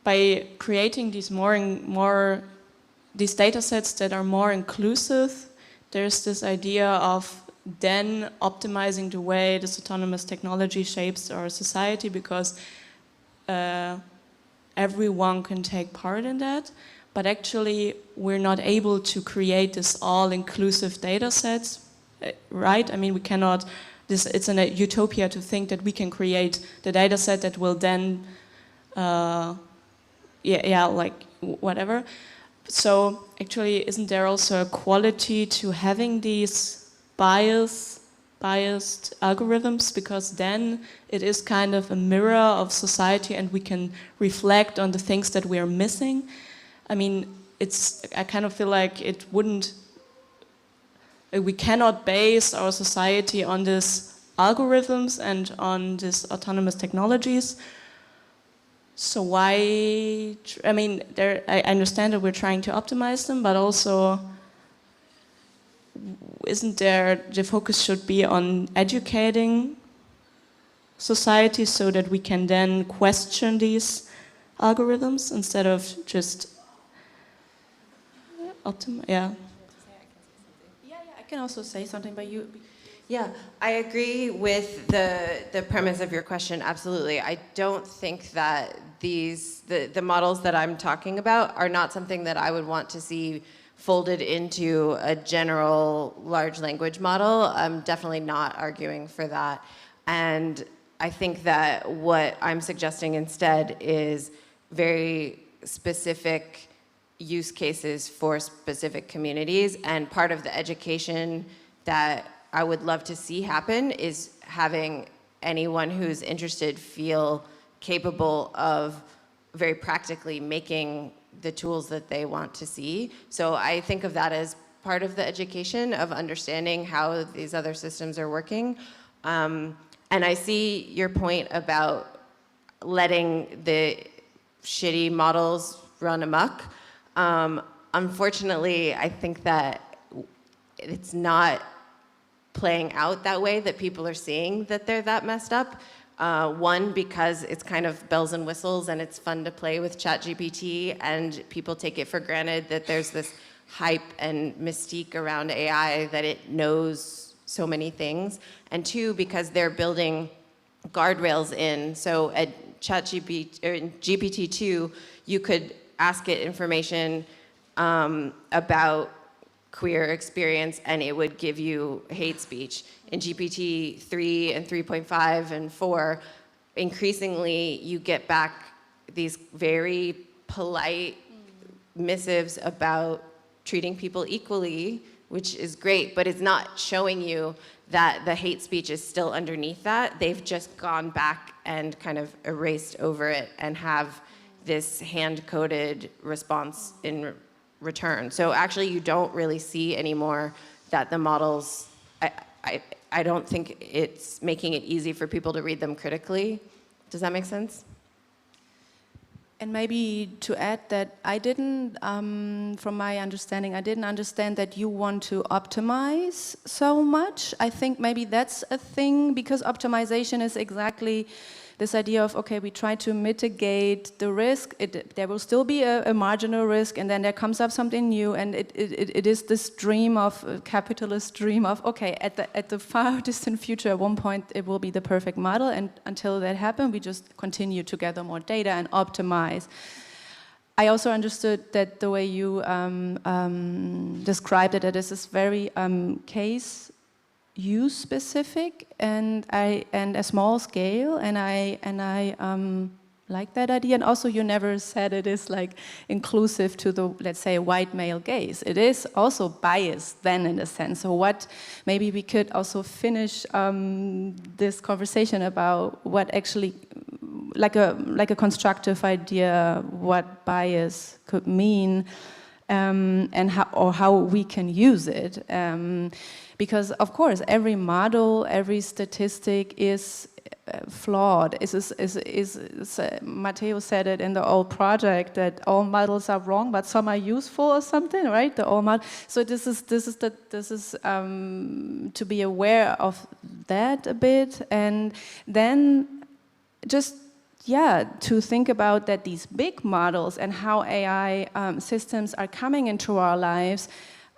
by creating these these data sets that are more inclusive, there's this idea of then optimizing the way this autonomous technology shapes our society, because everyone can take part in that, but actually we're not able to create this all-inclusive data sets, right? I mean, we cannot, it's a utopia to think that we can create the data set that will then, like whatever. So actually, isn't there also a quality to having these biased algorithms, because then it is kind of a mirror of society and we can reflect on the things that we are missing? I mean, I kind of feel like we cannot base our society on these algorithms and on these autonomous technologies. So why, I mean, I understand that we're trying to optimize them, but also, isn't there, the focus should be on educating society so that we can then question these algorithms instead of just optimize, yeah. Yeah, I can also say something, but you... Yeah, I agree with the premise of your question, absolutely. I don't think that the models that I'm talking about are not something that I would want to see folded into a general large language model. I'm definitely not arguing for that. And I think that what I'm suggesting instead is very specific use cases for specific communities, and part of the education that I would love to see happen is having anyone who's interested feel capable of very practically making the tools that they want to see. So I think of that as part of the education of understanding how these other systems are working. And I see your point about letting the shitty models run amok. Unfortunately, I think that it's not playing out that way, that people are seeing that they're that messed up. One, because it's kind of bells and whistles and it's fun to play with ChatGPT, and people take it for granted that there's this hype and mystique around AI that it knows so many things. And two, because they're building guardrails in. So at ChatGPT, or in GPT-2, you could ask it information about queer experience and it would give you hate speech. In GPT 3 and 3.5 and 4, increasingly you get back these very polite missives about treating people equally, which is great, but it's not showing you that the hate speech is still underneath that. They've just gone back and kind of erased over it and have this hand-coded response in return. So actually you don't really see anymore that the models, I don't think it's making it easy for people to read them critically. Does that make sense? And maybe to add that I didn't, from my understanding, I didn't understand that you want to optimize so much. I think maybe that's a thing, because optimization is exactly this idea of, okay, we try to mitigate the risk. There will still be a marginal risk, and then there comes up something new, and it is this dream of, a capitalist dream of, okay, at the far distant future, at one point, it will be the perfect model, and until that happens, we just continue to gather more data and optimize. I also understood that the way you described it, that this is very case use specific and a small scale, and I like that idea. And also, you never said it is like inclusive to the, let's say, white male gaze. It is also biased then, in a sense. So what, maybe we could also finish this conversation about what actually, like a constructive idea, what bias could mean, and how we can use it. Because, of course, every model, every statistic is flawed. Matteo said it in the old project, that all models are wrong, but some are useful or something, right? The old model. So this is to be aware of that a bit, and then just to think about that these big models and how AI systems are coming into our lives,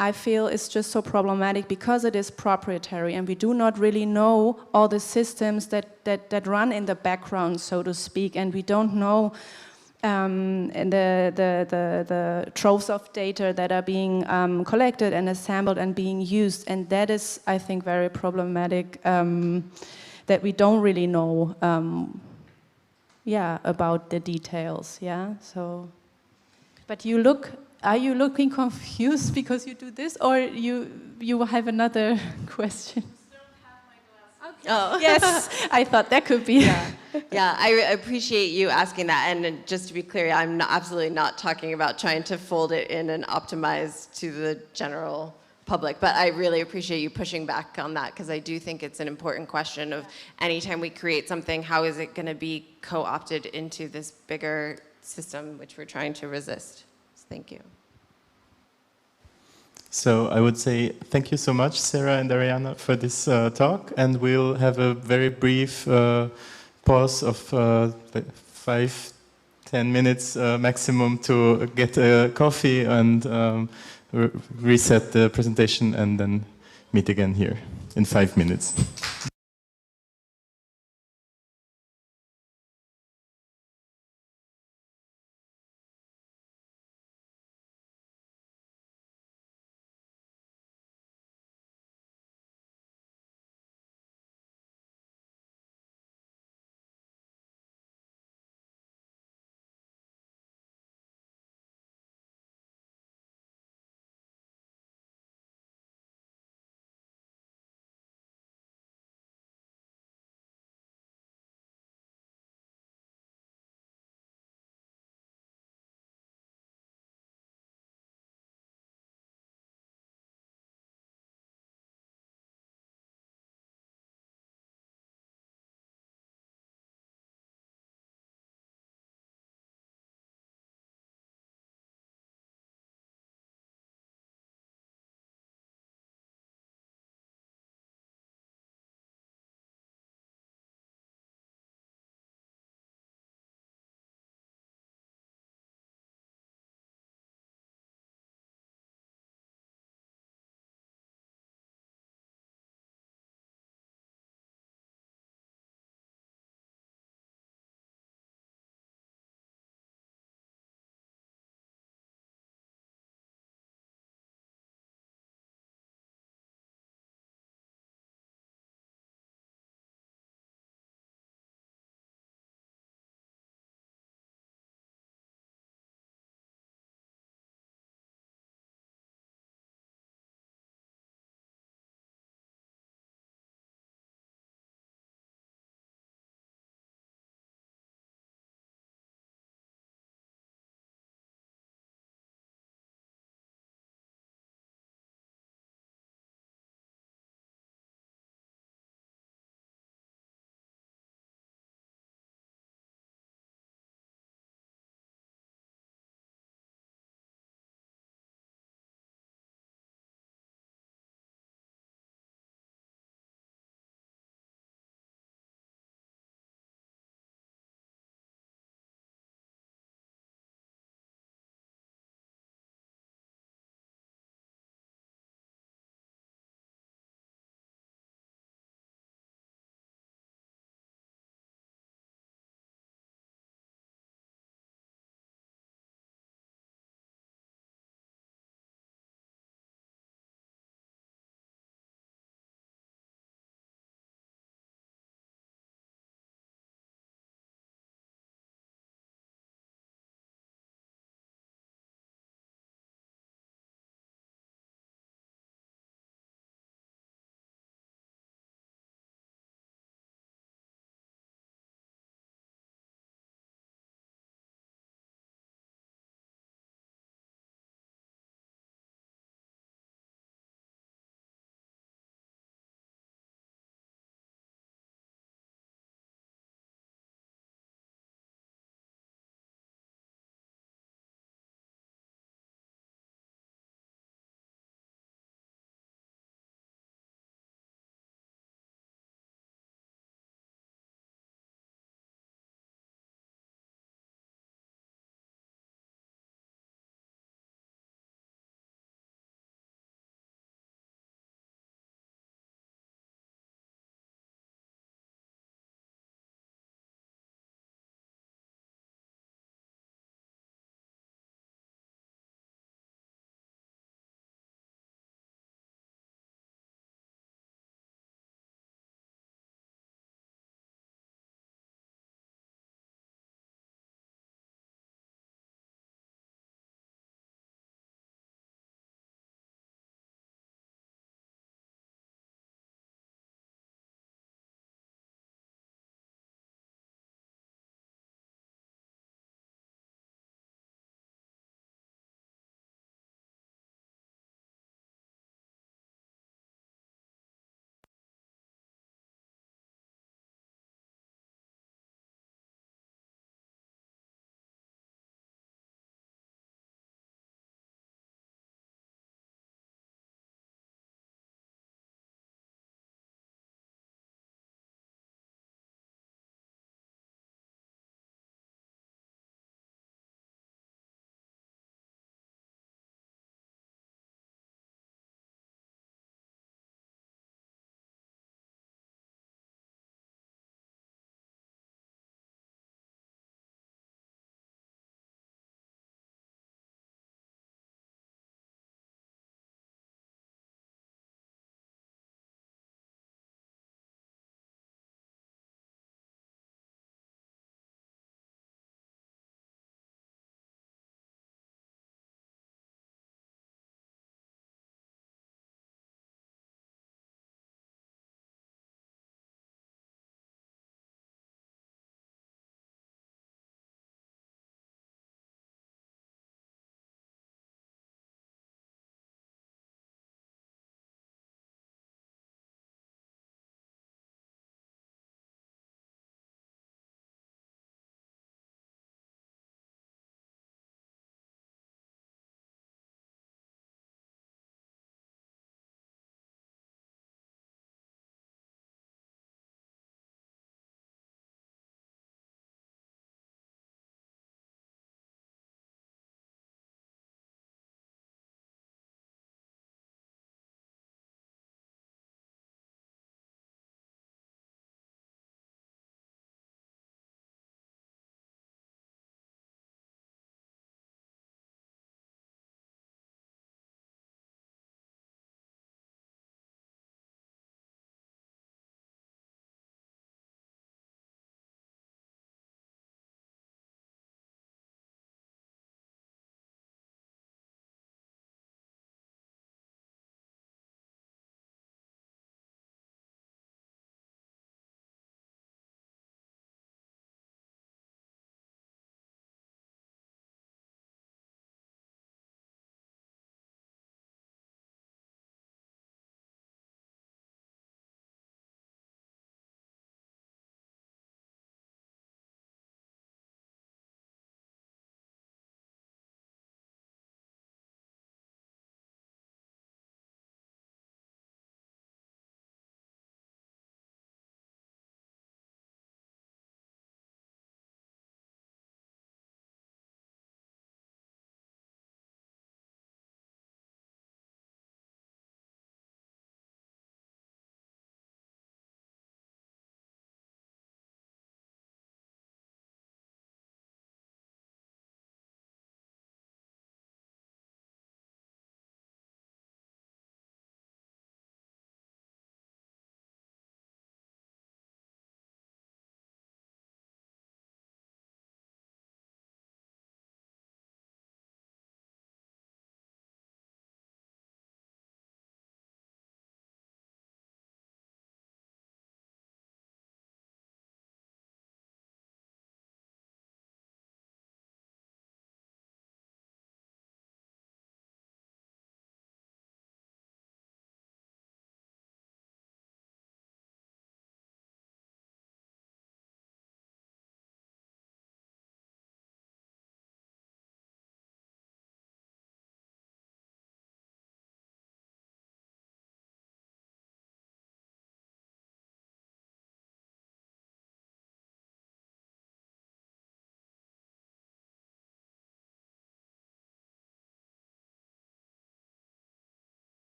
I feel it's just so problematic because it is proprietary and we do not really know all the systems that run in the background, so to speak, and we don't know the troves of data that are being collected and assembled and being used, and that is, I think, very problematic, that we don't really know about the details, so. But you look are you looking confused because you do this, or you have another question? Oh. Yes, I thought that could be. Yeah, I appreciate you asking that. And just to be clear, I'm absolutely not talking about trying to fold it in and optimize to the general public. But I really appreciate you pushing back on that, because I do think it's an important question of anytime we create something, how is it going to be co-opted into this bigger system which we're trying to resist? So thank you. So I would say thank you so much, Sarah and Ariana, for this talk, and we'll have a very brief pause of 5-10 minutes maximum to get a coffee and reset the presentation, and then meet again here in 5 minutes.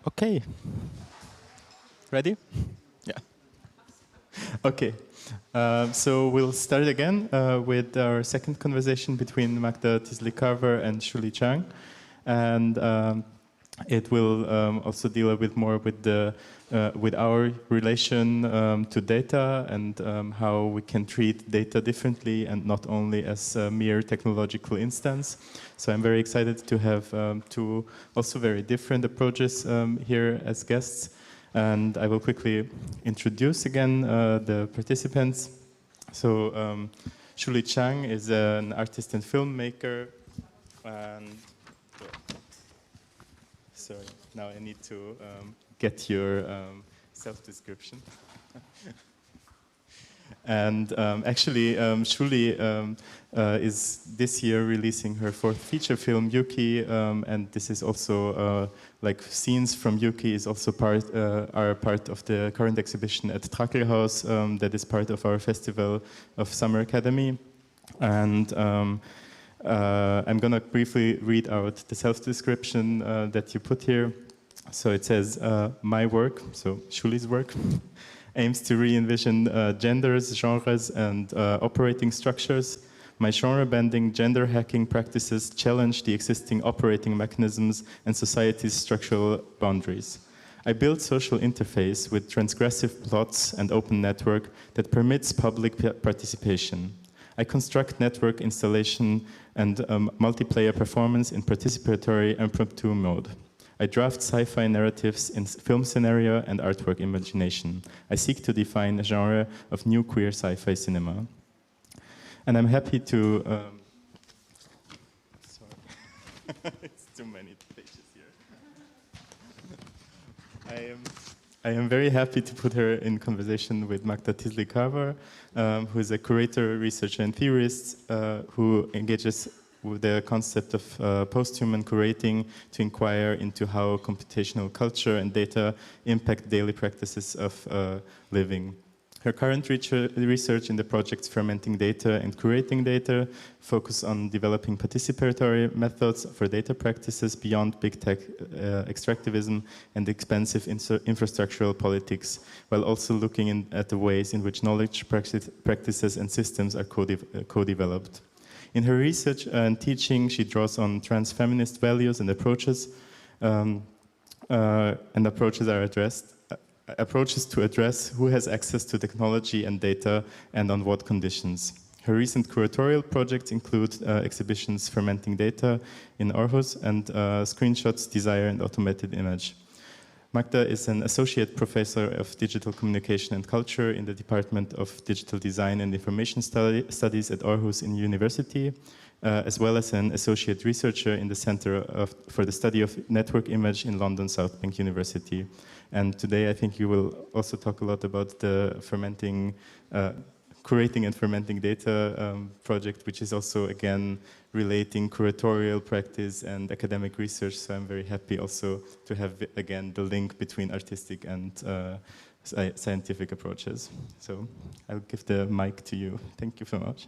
Okay. Ready? Yeah. Okay. So we'll start again with our second conversation between Magda Tyzlik-Carver and Chang. And it will also deal a bit more with with our relation to data and how we can treat data differently and not only as a mere technological instance. So I'm very excited to have two also very different approaches here as guests. And I will quickly introduce again the participants. So Chang is an artist and filmmaker. And sorry, now I need to get your self-description. And actually, Shuli is this year releasing her fourth feature film, Yuki, and this is also like scenes from Yuki is also are part of the current exhibition at Trakelhaus that is part of our Festival of Summer Academy. And I'm going to briefly read out the self-description that you put here. So it says, my work, so Shuli's work, aims to re-envision genders, genres, and operating structures. My genre-bending, gender-hacking practices challenge the existing operating mechanisms and society's structural boundaries. I build social interface with transgressive plots and open network that permits public participation. I construct network installation and multiplayer performance in participatory impromptu mode. I draft sci-fi narratives in film scenario and artwork imagination. I seek to define a genre of new queer sci-fi cinema. And I'm happy to... sorry, it's too many pages here. I am very happy to put her in conversation with Magda Tyzlik-Carver, who is a curator, researcher, and theorist who engages with the concept of post-human curating to inquire into how computational culture and data impact daily practices of living. Her current research in the projects Fermenting Data and Curating Data focus on developing participatory methods for data practices beyond big tech extractivism and expensive infrastructural politics, while also looking at the ways in which knowledge practices and systems are co-developed. In her research and teaching, she draws on trans-feminist values and approaches approaches to address who has access to technology and data and on what conditions. Her recent curatorial projects include exhibitions Fermenting Data in Aarhus and Screenshots, Desire and Automated Image. Magda is an associate professor of digital communication and culture in the Department of Digital Design and Information Studies at Aarhus University, as well as an associate researcher in the Center for the Study of Network Image in London South Bank University. And today I think you will also talk a lot about the curating and fermenting data project, which is also, again, relating curatorial practice and academic research. So I'm very happy also to have, again, the link between artistic and scientific approaches. So I'll give the mic to you. Thank you so much.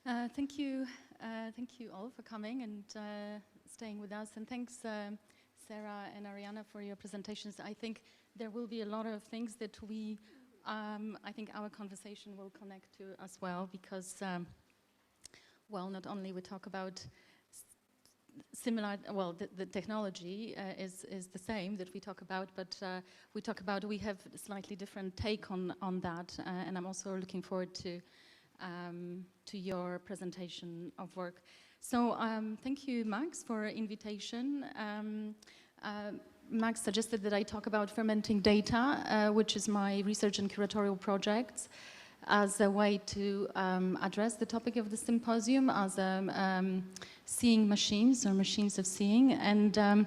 Thank you all for coming and staying with us. And thanks, Sarah and Ariana, for your presentations. I think there will be a lot of things that I think our conversation will connect to as well, because, well, not only we talk about similar, well, the technology is the same that we talk about, but we have a slightly different take on that, and I'm also looking forward to your presentation of work. So thank you, Max, for invitation. Max suggested that I talk about fermenting data, which is my research and curatorial projects, as a way to address the topic of the symposium as seeing machines, or machines of seeing. And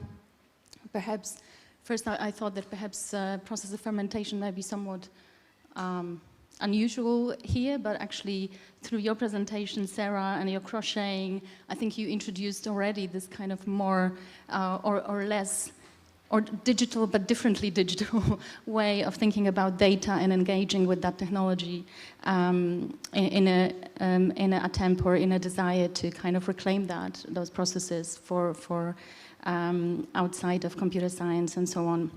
perhaps, first I thought that perhaps process of fermentation might be somewhat unusual here, but actually through your presentation, Sarah, and your crocheting, I think you introduced already this kind of more or less or digital but differently digital way of thinking about data and engaging with that technology in an attempt or in a desire to kind of reclaim those processes for outside of computer science and so on.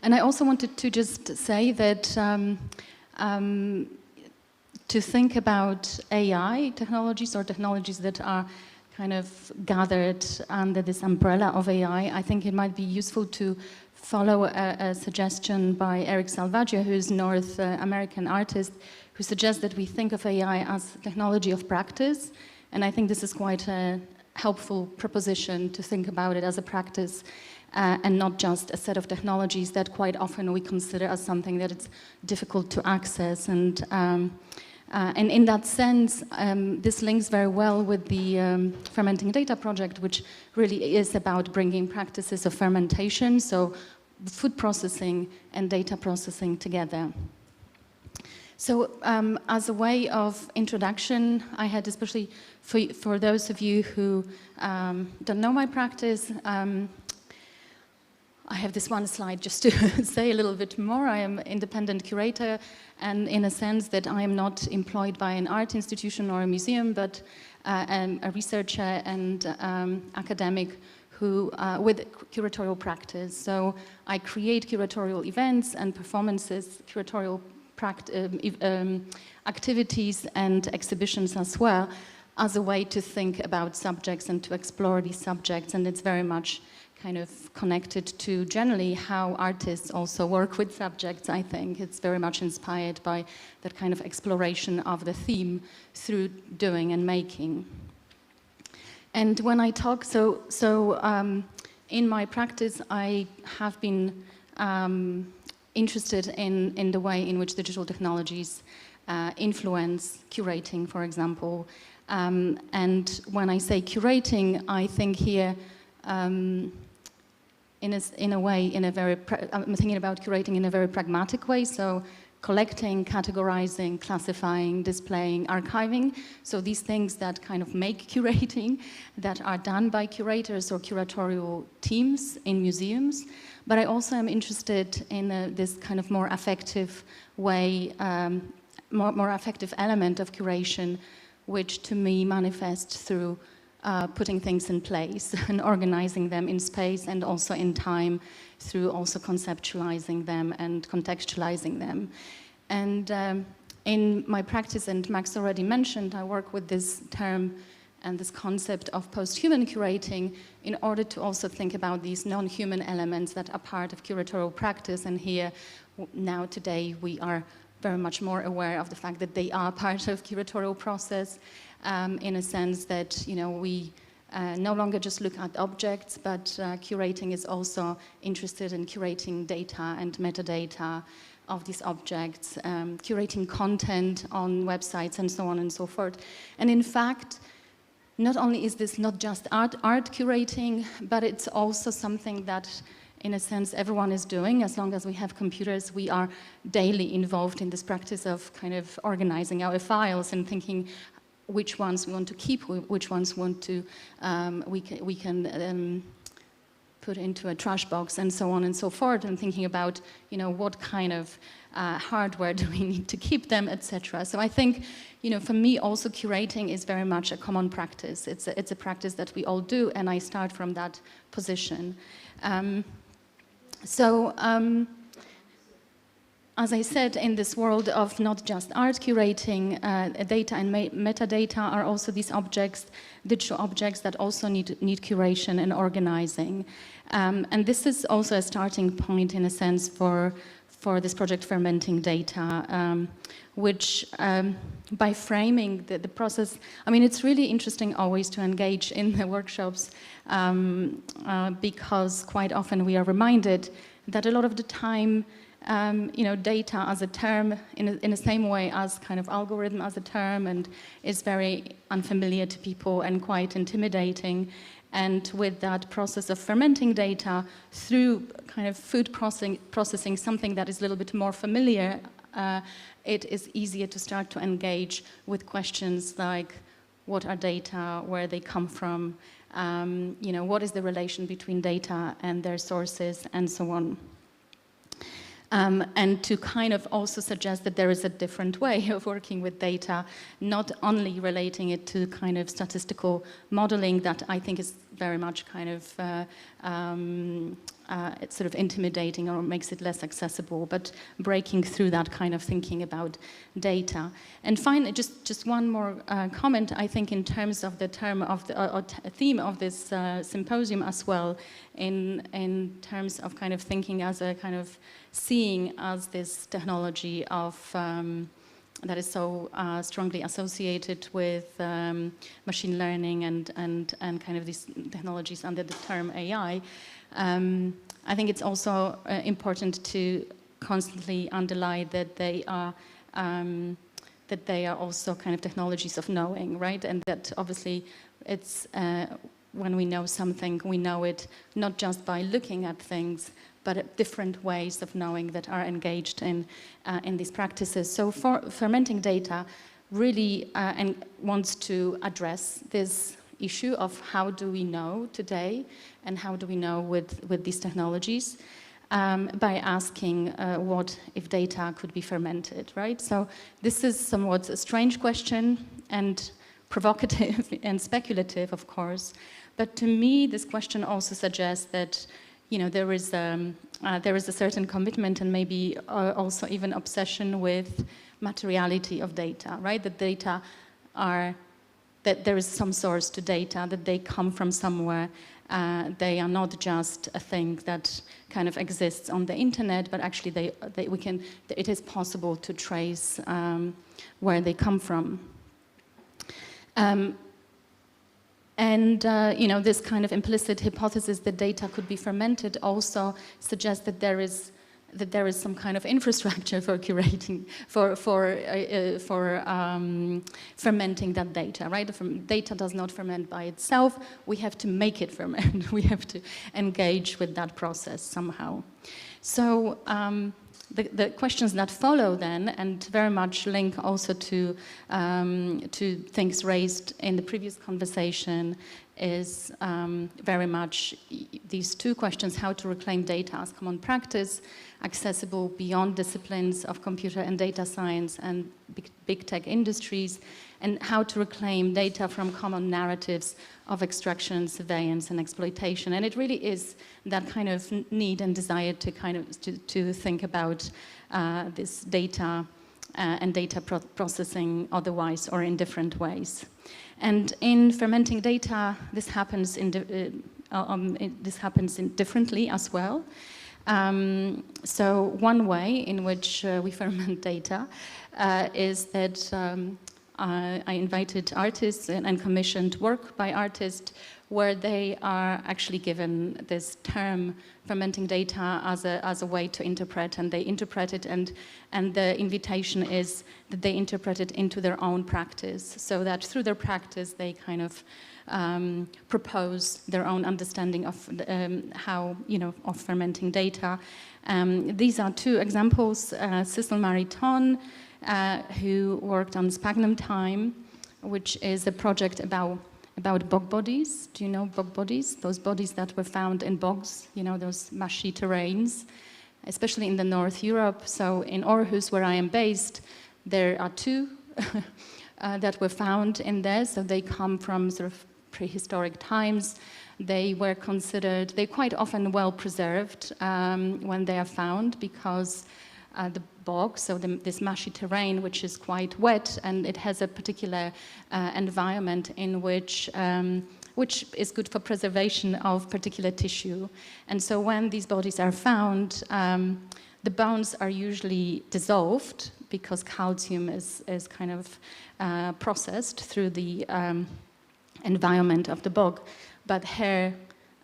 And I also wanted to just say that to think about AI technologies or technologies that are kind of gathered under this umbrella of AI, I think it might be useful to follow a suggestion by Eric Salvaggio, who's a North American artist, who suggests that we think of AI as technology of practice. And I think this is quite a helpful proposition to think about it as a practice and not just a set of technologies that quite often we consider as something that it's difficult to access. And in that sense, this links very well with the Fermenting Data project, which really is about bringing practices of fermentation, so food processing and data processing together. So as a way of introduction, I had, especially for those of you who don't know my practice, I have this one slide just to say a little bit more. I am an independent curator, and in a sense that I am not employed by an art institution or a museum, but am a researcher and academic who with curatorial practice. So I create curatorial events and performances, curatorial activities and exhibitions as well, as a way to think about subjects and to explore these subjects, and it's very much kind of connected to generally how artists also work with subjects. I think it's very much inspired by that kind of exploration of the theme through doing and making. And when I talk, in my practice, I have been interested in the way in which digital technologies influence curating, for example. And when I say curating, I think here in a way, I'm thinking about curating in a very pragmatic way, so collecting, categorizing, classifying, displaying, archiving, so these things that kind of make curating, that are done by curators or curatorial teams in museums. But I also am interested in this kind of more affective way, more affective element of curation, which to me manifests through putting things in place and organizing them in space and also in time through also conceptualizing them and contextualizing them. And in my practice, and Max already mentioned, I work with this term and this concept of post-human curating in order to also think about these non-human elements that are part of curatorial practice. And here, now today, we are very much more aware of the fact that they are part of curatorial process. In a sense that, you know, we no longer just look at objects, but curating is also interested in curating data and metadata of these objects, curating content on websites and so on and so forth. And in fact, not only is this not just art curating, but it's also something that, in a sense, everyone is doing. As long as we have computers, we are daily involved in this practice of kind of organizing our files and thinking which ones we want to keep, which ones want to we can put into a trash box, and so on and so forth, and thinking about, you know, what kind of hardware do we need to keep them, etc. So I think, you know, for me also curating is very much a common practice. It's a practice that we all do, and I start from that position. As I said, in this world of not just art curating, data and metadata are also these objects, digital objects that also need curation and organizing. And this is also a starting point, in a sense, for this project Fermenting Data, which by framing the process, I mean, it's really interesting always to engage in the workshops because quite often we are reminded that a lot of the time, you know, data as a term in the same way as kind of algorithm as a term, and is very unfamiliar to people and quite intimidating. And with that process of fermenting data through kind of food processing, something that is a little bit more familiar, it is easier to start to engage with questions like, what are data, where they come from, you know, what is the relation between data and their sources, and so on. And to kind of also suggest that there is a different way of working with data, not only relating it to kind of statistical modeling that I think is very much kind of it's sort of intimidating or makes it less accessible, but breaking through that kind of thinking about data. And finally, just one more comment, I think, in terms of the term of the theme of this symposium as well, in terms of kind of thinking as a kind of seeing as this technology of that is so strongly associated with machine learning and kind of these technologies under the term AI. I think it's also important to constantly underline that they are also kind of technologies of knowing, right? And that obviously it's when we know something, we know it not just by looking at things, but different ways of knowing that are engaged in these practices. So fermenting data really wants to address this issue of how do we know today and how do we know with these technologies by asking what if data could be fermented, right? So this is somewhat a strange question and provocative and speculative, of course, but to me this question also suggests that, you know, there is a certain commitment and maybe also even obsession with materiality of data, right? That there is some source to data, that they come from somewhere. They are not just a thing that kind of exists on the internet, but actually it is possible to trace where they come from. You know, this kind of implicit hypothesis that data could be fermented also suggests that there is some kind of infrastructure for curating, for fermenting that data, right? Data does not ferment by itself. We have to make it ferment. We have to engage with that process somehow. So the questions that follow then, and very much link also to things raised in the previous conversation, is very much these two questions: how to reclaim data as common practice, accessible beyond disciplines of computer and data science and big tech industries, and how to reclaim data from common narratives of extraction, surveillance, and exploitation. And it really is that kind of need and desire to kind of to think about this data and data processing otherwise or in different ways. And in fermenting data, this happens differently as well. So one way in which we ferment data is that I invited artists and commissioned work by artists where they are actually given this term, fermenting data, as a way to interpret, and they interpret it, and the invitation is that they interpret it into their own practice, so that through their practice they kind of propose their own understanding of how, you know, of fermenting data. These are two examples: Ciston, who worked on Sphagnum Time, which is a project about bog bodies. Do you know bog bodies? Those bodies that were found in bogs, you know, those marshy terrains, especially in the North Europe. So in Aarhus, where I am based, there are two that were found in there. So they come from sort of prehistoric times. They were considered, they're quite often well preserved when they are found, because the bog, so this marshy terrain, which is quite wet, and it has a particular environment in which is good for preservation of particular tissue. And so when these bodies are found, the bones are usually dissolved because calcium is kind of processed through the environment of the bog, but hair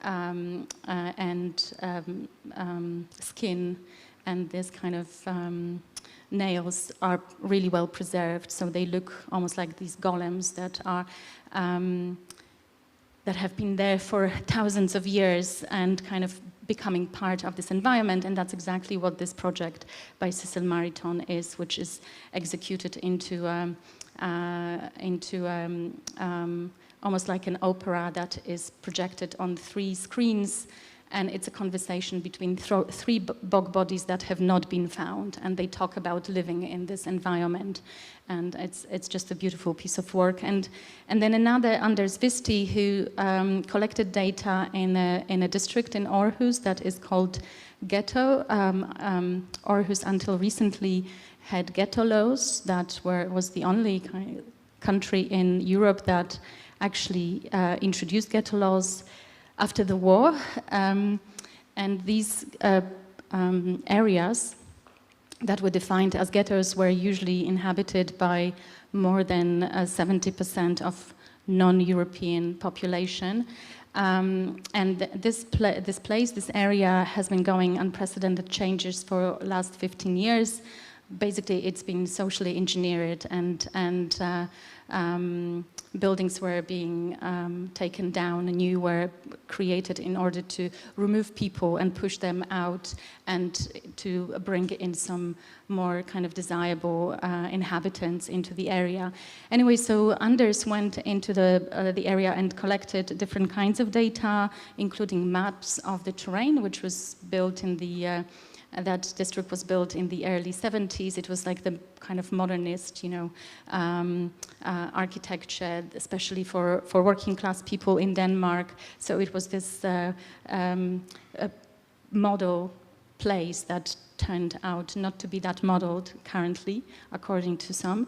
and skin and this kind of nails are really well preserved, so they look almost like these golems that are that have been there for thousands of years and kind of becoming part of this environment, and that's exactly what this project by Cecil Mariton is, which is executed into almost like an opera that is projected on 3 screens, and it's a conversation between 3 bog bodies that have not been found, and they talk about living in this environment, and it's just a beautiful piece of work. And then another, Anders Visti, who collected data in a district in Aarhus that is called Ghetto. Aarhus until recently had ghetto laws that was the only country in Europe that actually introduced ghetto laws after the war, and these areas that were defined as ghettos were usually inhabited by more than 70% of non-European population. And this area has been going unprecedented changes for the last 15 years. Basically, it's been socially engineered, and buildings were being taken down, and new were created in order to remove people and push them out, and to bring in some more kind of desirable inhabitants into the area. Anyway, so Anders went into the area and collected different kinds of data, including maps of the terrain, which was built in the that district was built in the early 70s. It was like the kind of modernist, architecture, especially for working class people in Denmark. So it was this model place that turned out not to be that modeled currently, according to some.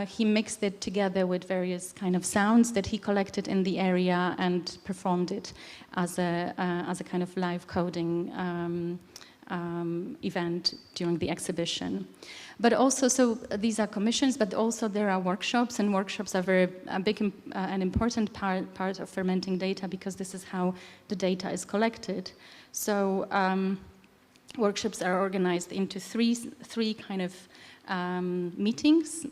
He mixed it together with various kind of sounds that he collected in the area and performed it as a kind of live coding event during the exhibition. But also, so these are commissions, but also there are workshops, and workshops are a big and important part of fermenting data, because this is how the data is collected. So workshops are organized into three kind of meetings.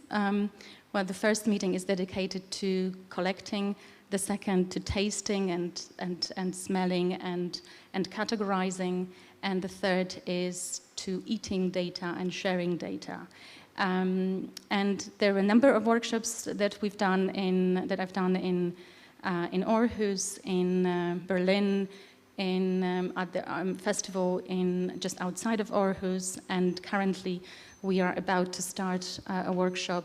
Well, the first meeting is dedicated to collecting, the second to tasting and smelling and categorizing, and the third is to eating data and sharing data. And there are a number of workshops that I've done in Aarhus, in Berlin, at the festival just outside of Aarhus, and currently we are about to start a workshop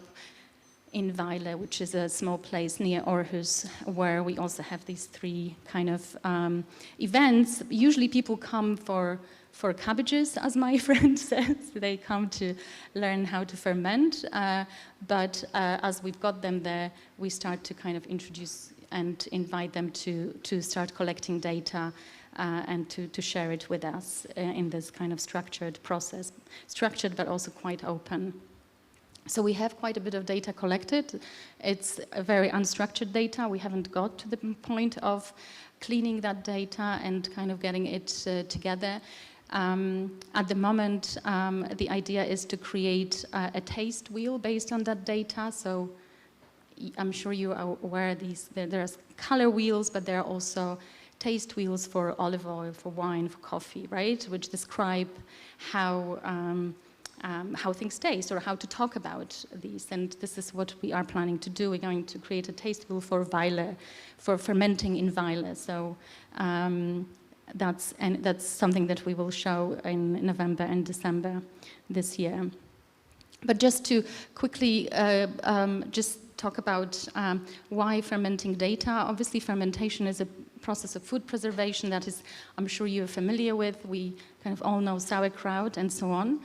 in Weile, which is a small place near Aarhus, where we also have these 3 kind of events. Usually people come for cabbages, as my friend says. They come to learn how to ferment, but as we've got them there, we start to kind of introduce and invite them to start collecting data and to share it with us in this kind of structured process. Structured, but also quite open. So we have quite a bit of data collected. It's a very unstructured data. We haven't got to the point of cleaning that data and kind of getting it together. At the moment, the idea is to create a taste wheel based on that data. So I'm sure you are aware there are color wheels, but there are also taste wheels for olive oil, for wine, for coffee, right? Which describe how things taste, or how to talk about these. And this is what we are planning to do. We're going to create a taste wheel for Weile, for fermenting in Weile. So that's something that we will show in November and December this year. But just to quickly just talk about why fermenting data. Obviously, fermentation is a process of food preservation that is, I'm sure you're familiar with. We kind of all know sauerkraut and so on.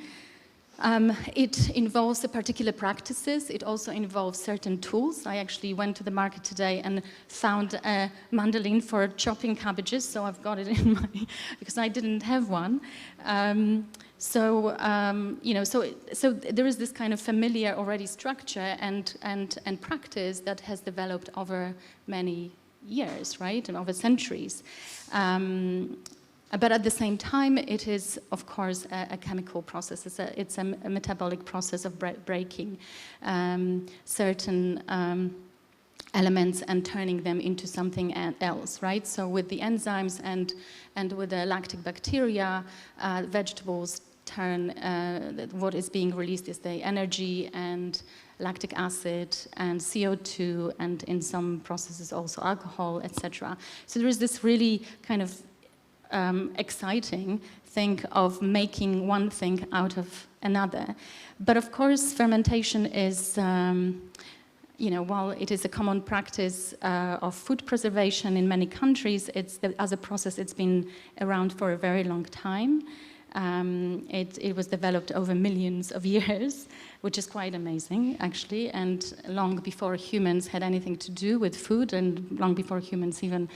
It involves particular practices. It also involves certain tools. I actually went to the market today and found a mandolin for chopping cabbages, so I've got it in because I didn't have one. So there is this kind of familiar already structure and practice that has developed over many years, right, and over centuries. But at the same time, it is, of course, a chemical process. It's a metabolic process of breaking certain elements and turning them into something else, right? So with the enzymes and with the lactic bacteria, vegetables turn, what is being released is the energy and lactic acid and CO2 and in some processes also alcohol, etc. So there is this really kind of exciting thing of making one thing out of another. But of course, fermentation is, while it is a common practice of food preservation in many countries, as a process, it's been around for a very long time. It was developed over millions of years, which is quite amazing, actually, and long before humans had anything to do with food and long before humans even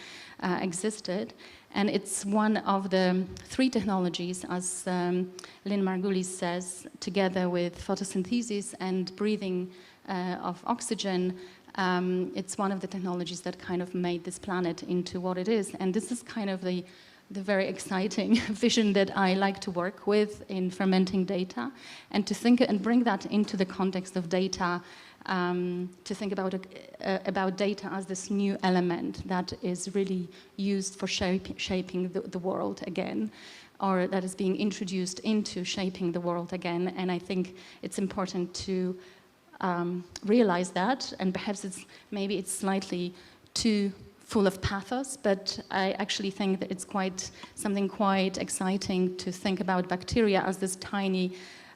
existed. And it's one of the three technologies, as Lynn Margulis says, together with photosynthesis and breathing of oxygen, it's one of the technologies that kind of made this planet into what it is. And this is kind of the very exciting vision that I like to work with in fermenting data, and to think and bring that into the context of data, to think about data as this new element that is really used for shaping the world again, or that is being introduced into shaping the world again. And I think it's important to realize that, and perhaps maybe it's slightly too full of pathos, but I actually think that it's something quite exciting to think about bacteria as this tiny,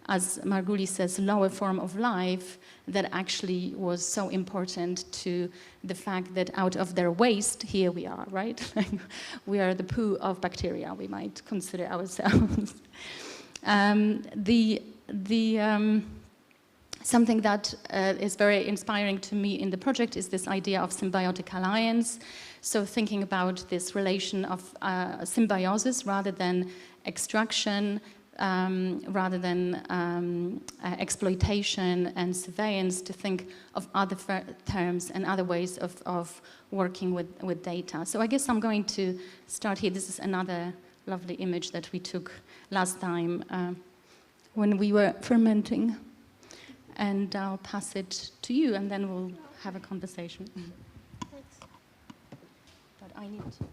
as Margulis says, lower form of life that actually was so important to the fact that out of their waste, here we are, right? We are the poo of bacteria, we might consider ourselves. Something that is very inspiring to me in the project is this idea of symbiotic alliance. So thinking about this relation of symbiosis rather than extraction, rather than exploitation and surveillance, to think of other terms and other ways of working with data. So I guess I'm going to start here. This is another lovely image that we took last time when we were fermenting. And I'll pass it to you, and then we'll have a conversation. Thanks. But I need to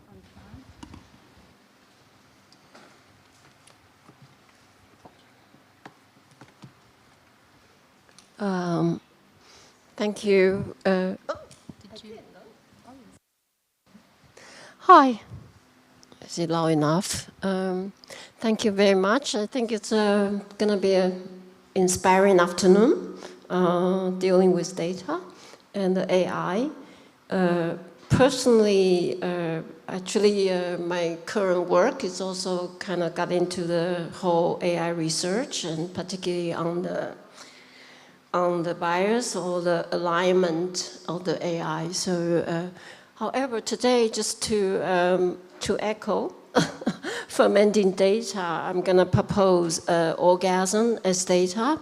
unplug. Thank you. Did you? Hi. Is it loud enough? Thank you very much. I think it's going to be an inspiring afternoon. Dealing with data and the AI. Personally, actually, my current work is also kind of got into the whole AI research, and particularly on the bias or the alignment of the AI. So, however, today, just to echo fermenting data, I'm going to propose orgasm as data.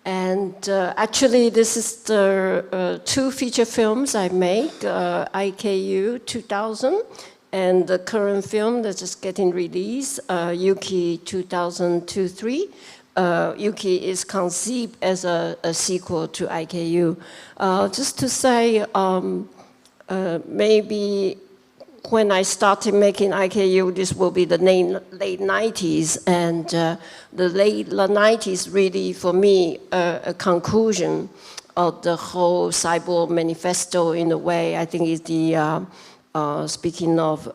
And actually, this is the two feature films I made, IKU 2000, and the current film that's just getting released, Yuki 2002-3. Yuki is conceived as a sequel to IKU. Just to say, maybe when I started making IKU, this will be the late 90s, and the late 90s really, for me, a conclusion of the whole cyborg manifesto in a way. I think is the, speaking of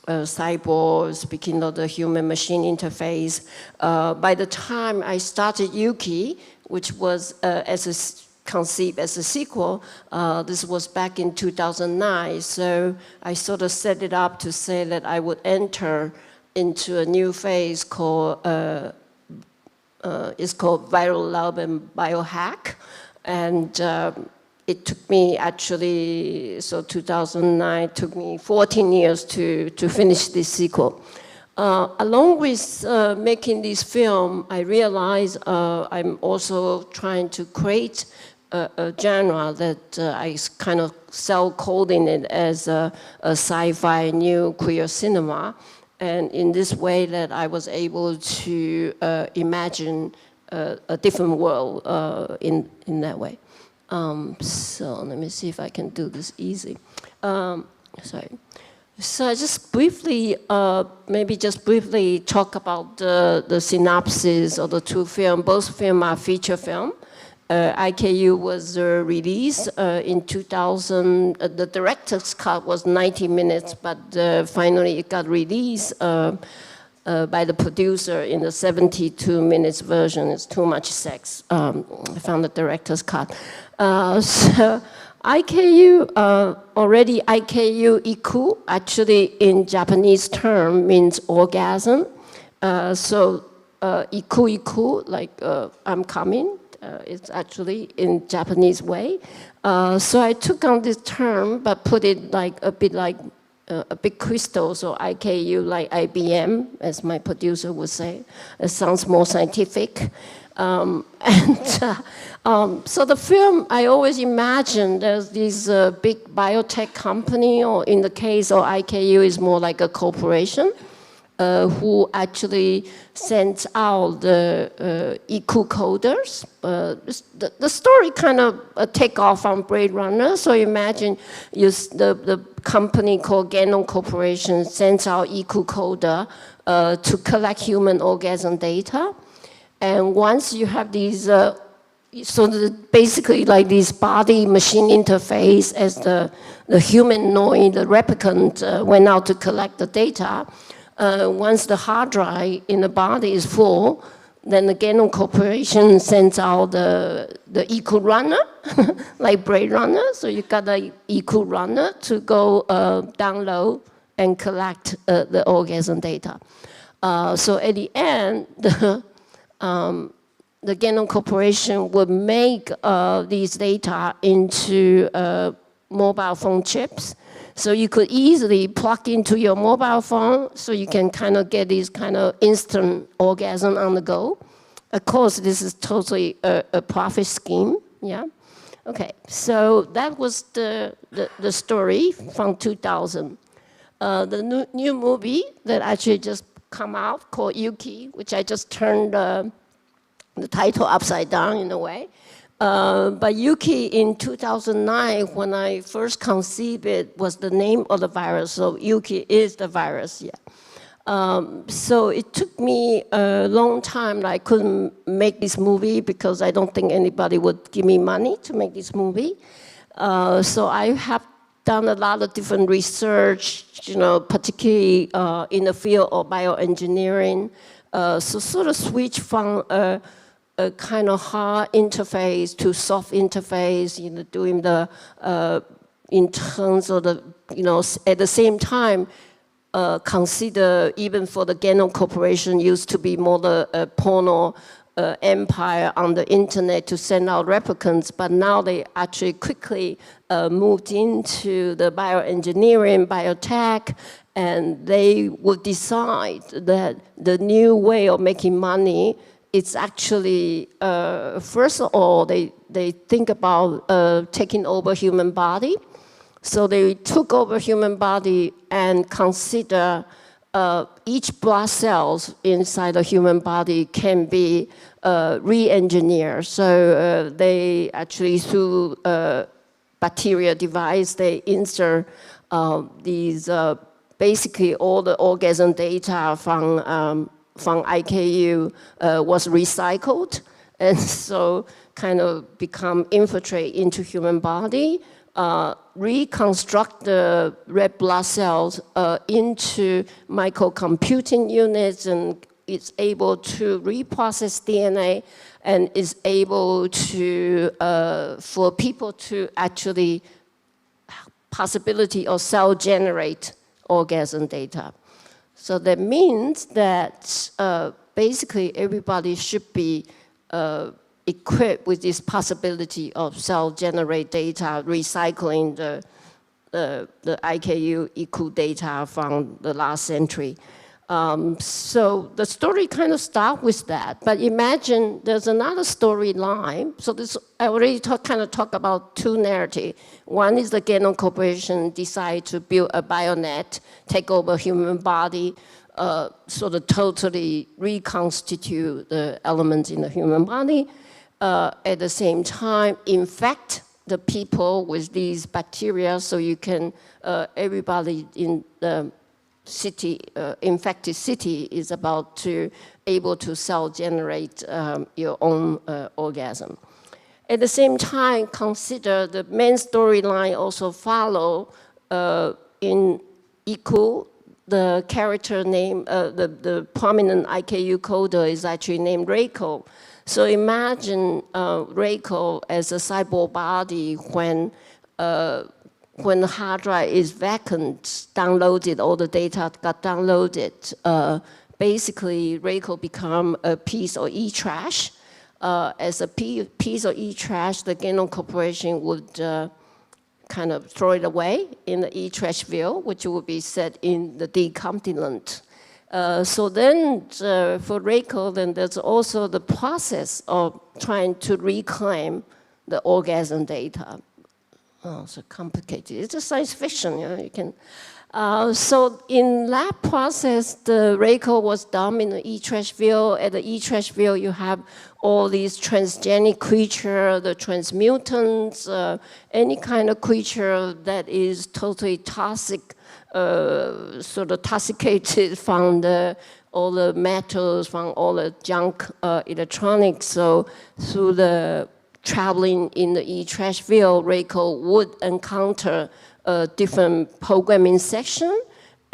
cyborg, speaking of the human-machine interface. By the time I started Yuki, which was conceived as a sequel, this was back in 2009, so I sort of set it up to say that I would enter into a new phase called, it's called viral lab and biohack, and it took me actually, so 2009 took me 14 years to finish this sequel. Along with making this film, I realized I'm also trying to create a genre that I kind of self-coding it as a sci-fi new queer cinema. And in this way that I was able to imagine a different world in that way. So let me see if I can do this easy. Sorry. So I just briefly, maybe just briefly talk about the synopsis of the two films. Both films are feature film. IKU was released in 2000. The director's cut was 90 minutes, but finally it got released by the producer in the 72 minutes version. It's too much sex. I found the director's cut. So IKU, already IKU iku, actually in Japanese term means orgasm. So iku iku, like I'm coming, it's actually in Japanese way. So I took on this term, but put it like a bit like a big crystal, so IKU like IBM, as my producer would say. It sounds more scientific. So the film, I always imagine there's this big biotech company, or in the case of IKU, is more like a corporation, who actually sends out the IQ coders. The story kind of take off on Blade Runner. So imagine the company called Genom Corporation sends out IQ coder to collect human orgasm data. And once you have these, basically like this body-machine interface as the humanoid, the replicant went out to collect the data. Once the hard drive in the body is full, then the Genom Corporation sends out the EQ runner, like Blade Runner. So you got the EQ runner to go download and collect the orgasm data. So at the end, the Genom Corporation would make these data into mobile phone chips. So you could easily plug into your mobile phone, so you can kind of get this kind of instant orgasm on the go. Of course, this is totally a profit scheme, yeah? Okay, so that was the story from 2000. The new movie that actually just come out called Yuki, which I just turned the title upside down in a way. But Yuki in 2009, when I first conceived it, was the name of the virus. So Yuki is the virus, yeah. So it took me a long time that I couldn't make this movie because I don't think anybody would give me money to make this movie. So I have done a lot of different research, you know, particularly in the field of bioengineering. So sort of switch from a kind of hard interface to soft interface, you know, doing the, in terms of the, you know, at the same time, consider even for the Genom Corporation used to be more the porno empire on the internet to send out replicants, but now they actually quickly moved into the bioengineering, biotech, and they would decide that the new way of making money, it's actually, first of all, they think about taking over human body. So they took over human body and consider each blood cells inside the human body can be re-engineered. So they actually, through bacteria device, they insert these, basically all the orgasm data from IKU was recycled, and so kind of become infiltrate into human body, reconstruct the red blood cells into microcomputing units, and it's able to reprocess DNA, and is able to, for people to actually possibility of cell generate orgasm data. So that means that basically everybody should be equipped with this possibility of cell generate data, recycling the IKU EQ data from the last century. So the story kind of starts with that, but imagine there's another storyline. So this, I already kind of talk about two narratives. One is the Genom Corporation decide to build a bionet, take over human body, sort of totally reconstitute the elements in the human body. at the same time infect the people with these bacteria, so you can, everybody in the city, infected city is about to able to self-generate your own orgasm. At the same time, consider the main storyline also follow in Iku, the character name, the prominent IKU coder is actually named Reiko. So imagine Reiko as a cyborg body when the hard drive is vacant, downloaded, all the data got downloaded. Basically, Reiko become a piece of e-trash. As a piece of e-trash, the Genome Corporation would kind of throw it away in the e-trash bill, which would be set in the D continent. So then for Reiko, then there's also the process of trying to reclaim the orgasm data. Oh, so complicated. It's a science fiction, you know, you can. So in that process, the Reiko was dumped in the e-trash field. At the e-trash field, you have all these transgenic creatures, the transmutants, any kind of creature that is totally toxic, sort of toxicated from all the metals, from all the junk electronics. So through the traveling in the e-trash field, Reiko would encounter a different programming section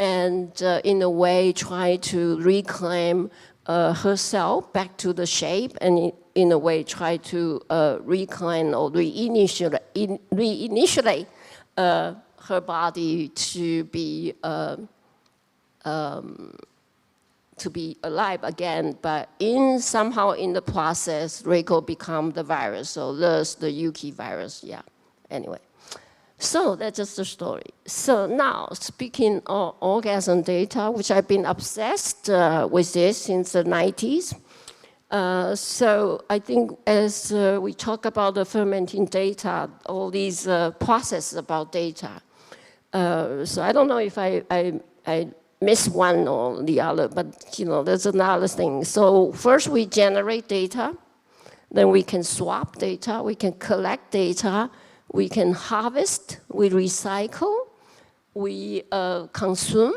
and in a way try to reclaim herself back to the shape and in a way try to reclaim or reinitiate her body to be alive again, but somehow in the process, Reiko become the virus, so there's the Yuki virus, yeah, anyway. So that's just the story. So now, speaking of orgasm data, which I've been obsessed with this since the 90s. So I think as we talk about the fermenting data, all these processes about data. So I don't know if I miss one or the other, but you know, there's another thing. So first we generate data, then we can swap data, we can collect data, we can harvest, we recycle, we consume,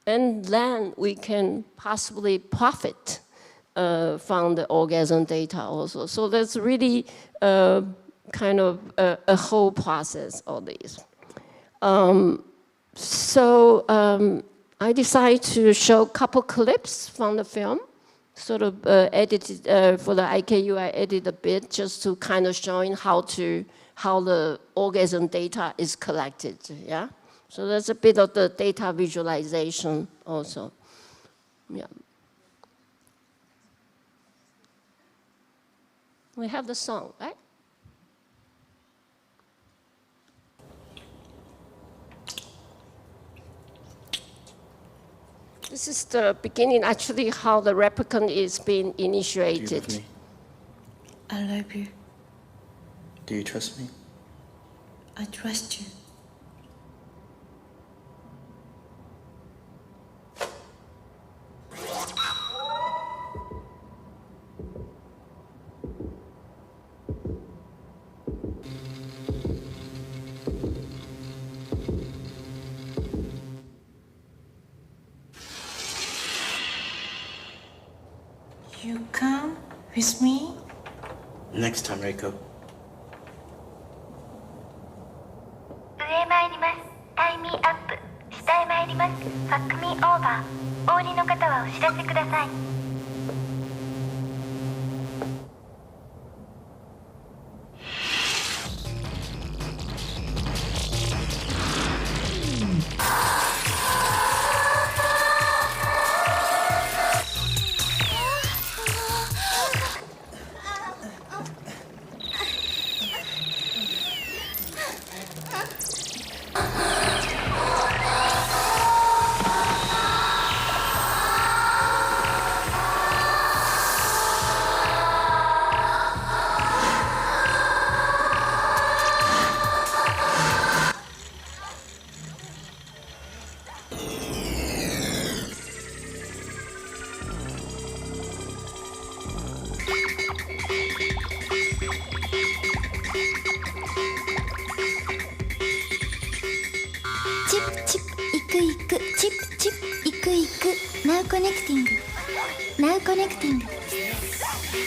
and then we can possibly profit from the orgasm data also. So that's really kind of a whole process of this. I decided to show a couple clips from the film, sort of edited for the IKU. I edited a bit just to kind of showing how the orgasm data is collected. Yeah, so there's a bit of the data visualization also. Yeah. We have the song, right? This is the beginning, actually, how the replicant is being initiated. Do you love me? I love you. Do you trust me? I trust you. You come with me? Next time, Reiko. 上へ参ります。タイミーアップ。下へ参ります。ファックミーオーバー。お降りの方はお知らせください。connecting. Now connecting.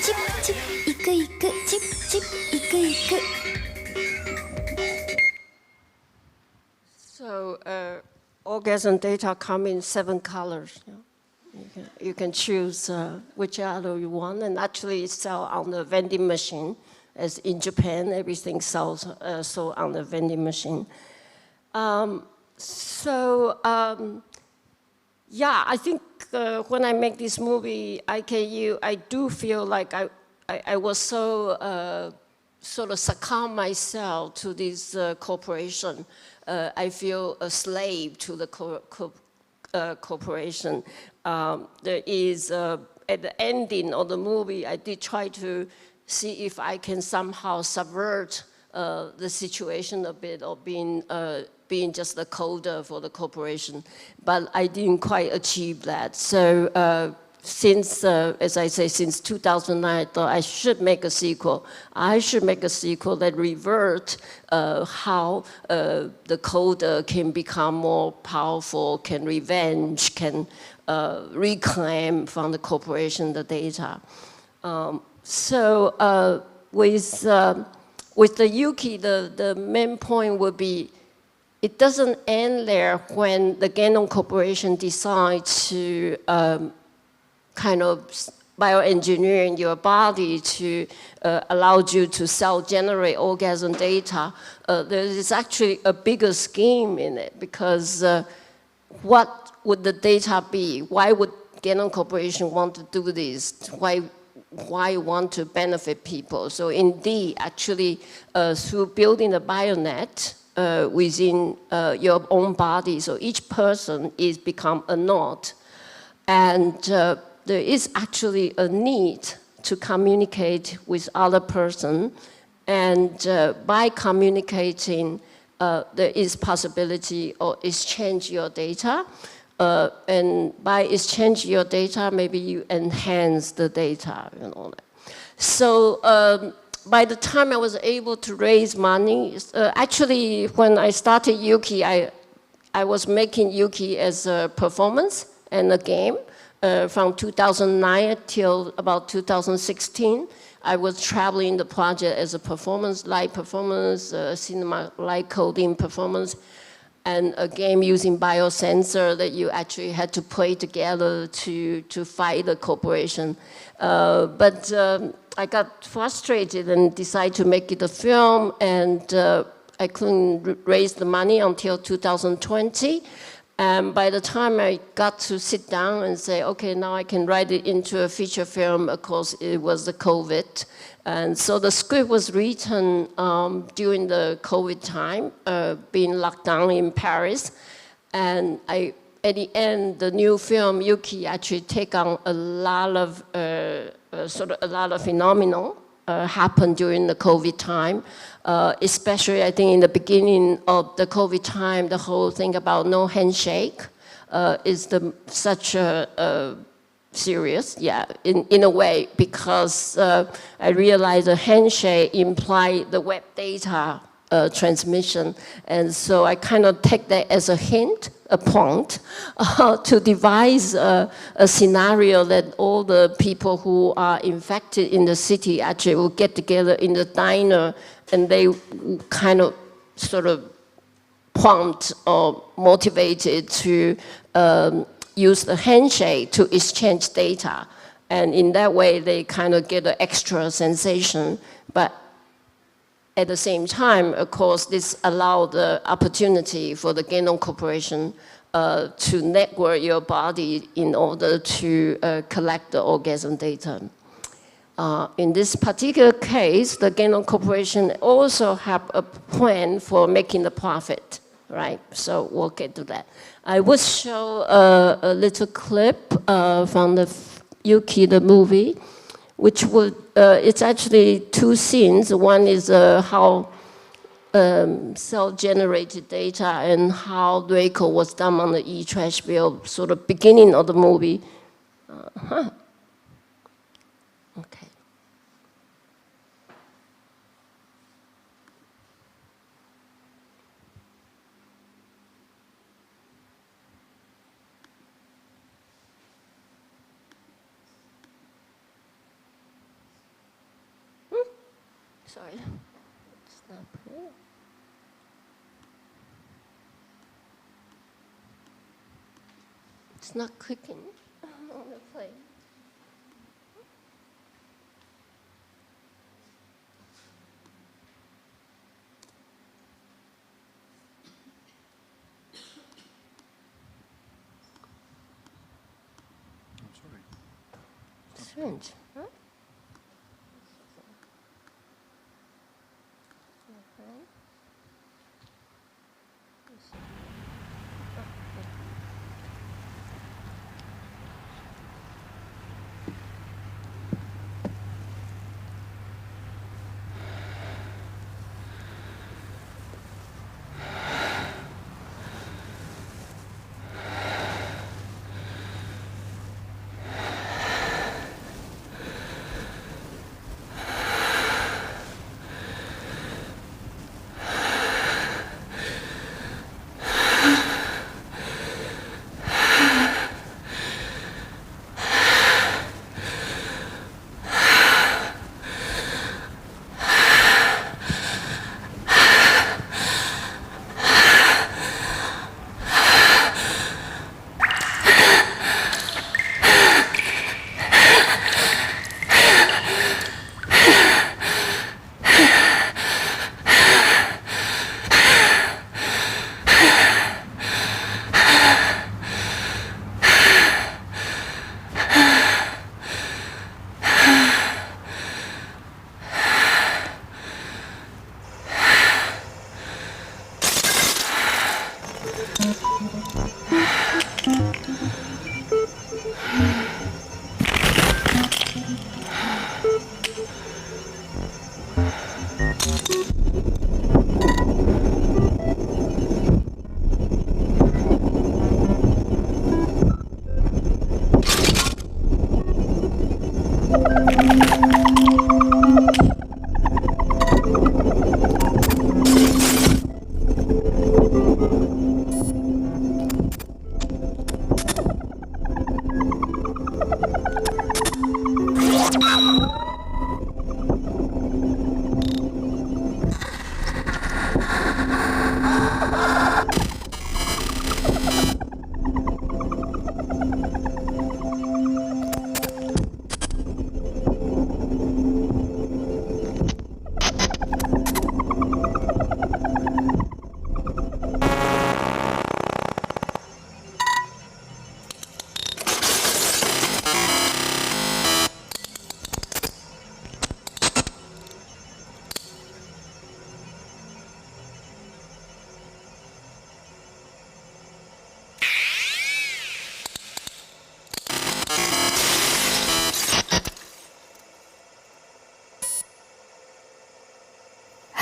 Chip chip, iku iku, chip chip, iku iku. So orgasm data come in 7 colors. You can choose which color you want, and actually it's sell on the vending machine. As in Japan, everything sells sold on the vending machine. Yeah, I think when I make this movie, IKU, I do feel like I was so sort of succumb myself to this corporation. I feel a slave to the corporation. There is, at the ending of the movie, I did try to see if I can somehow subvert the situation a bit of being just a coder for the corporation, but I didn't quite achieve that. So since, as I say, since 2009, I thought I should make a sequel. I should make a sequel that revert how the coder can become more powerful, can revenge, can reclaim from the corporation the data. With the Yuki, the main point would be, it doesn't end there when the Genom Corporation decides to kind of bioengineering your body to allow you to self-generate orgasm data. There is actually a bigger scheme in it, because what would the data be? Why would Genom Corporation want to do this? Why want to benefit people? So indeed, actually, through building a bionet within your own body, so each person is become a node, and there is actually a need to communicate with other person, and by communicating, there is possibility of exchange your data, and by exchange your data, maybe you enhance the data and all that. So by the time I was able to raise money, actually when I started Yuki, I was making Yuki as a performance and a game. From 2009 till about 2016, I was traveling the project as a performance, live performance, cinema live coding performance, and a game using biosensor that you actually had to play together to fight the corporation. But I got frustrated and decided to make it a film, and I couldn't raise the money until 2020. And by the time I got to sit down and say, okay, now I can write it into a feature film, of course, it was the COVID. And so the script was written during the COVID time, being locked down in Paris. And at the end, the new film, Yuki, actually take on a lot of phenomenon happened during the COVID time. Especially, I think, in the beginning of the COVID time, the whole thing about no handshake is such a serious, yeah, in a way, because I realized a handshake implied the web data transmission, and so I kind of take that as a hint, a point, to devise a scenario that all the people who are infected in the city actually will get together in the diner, and they kind of sort of prompt or motivated to use the handshake to exchange data. And in that way, they kind of get an extra sensation. But at the same time, of course, this allowed the opportunity for the Genom Corporation to network your body in order to collect the orgasm data. In this particular case, the Genom Corporation also have a plan for making the profit, right? So we'll get to that. I will show a little clip from the Yuki, the movie, which would, it's actually 2 scenes. One is how self-generated data and how Draco was done on the e-trash bill, sort of beginning of the movie. Okay. Sorry, it's not clear. It's not clicking on the play. Strange, huh?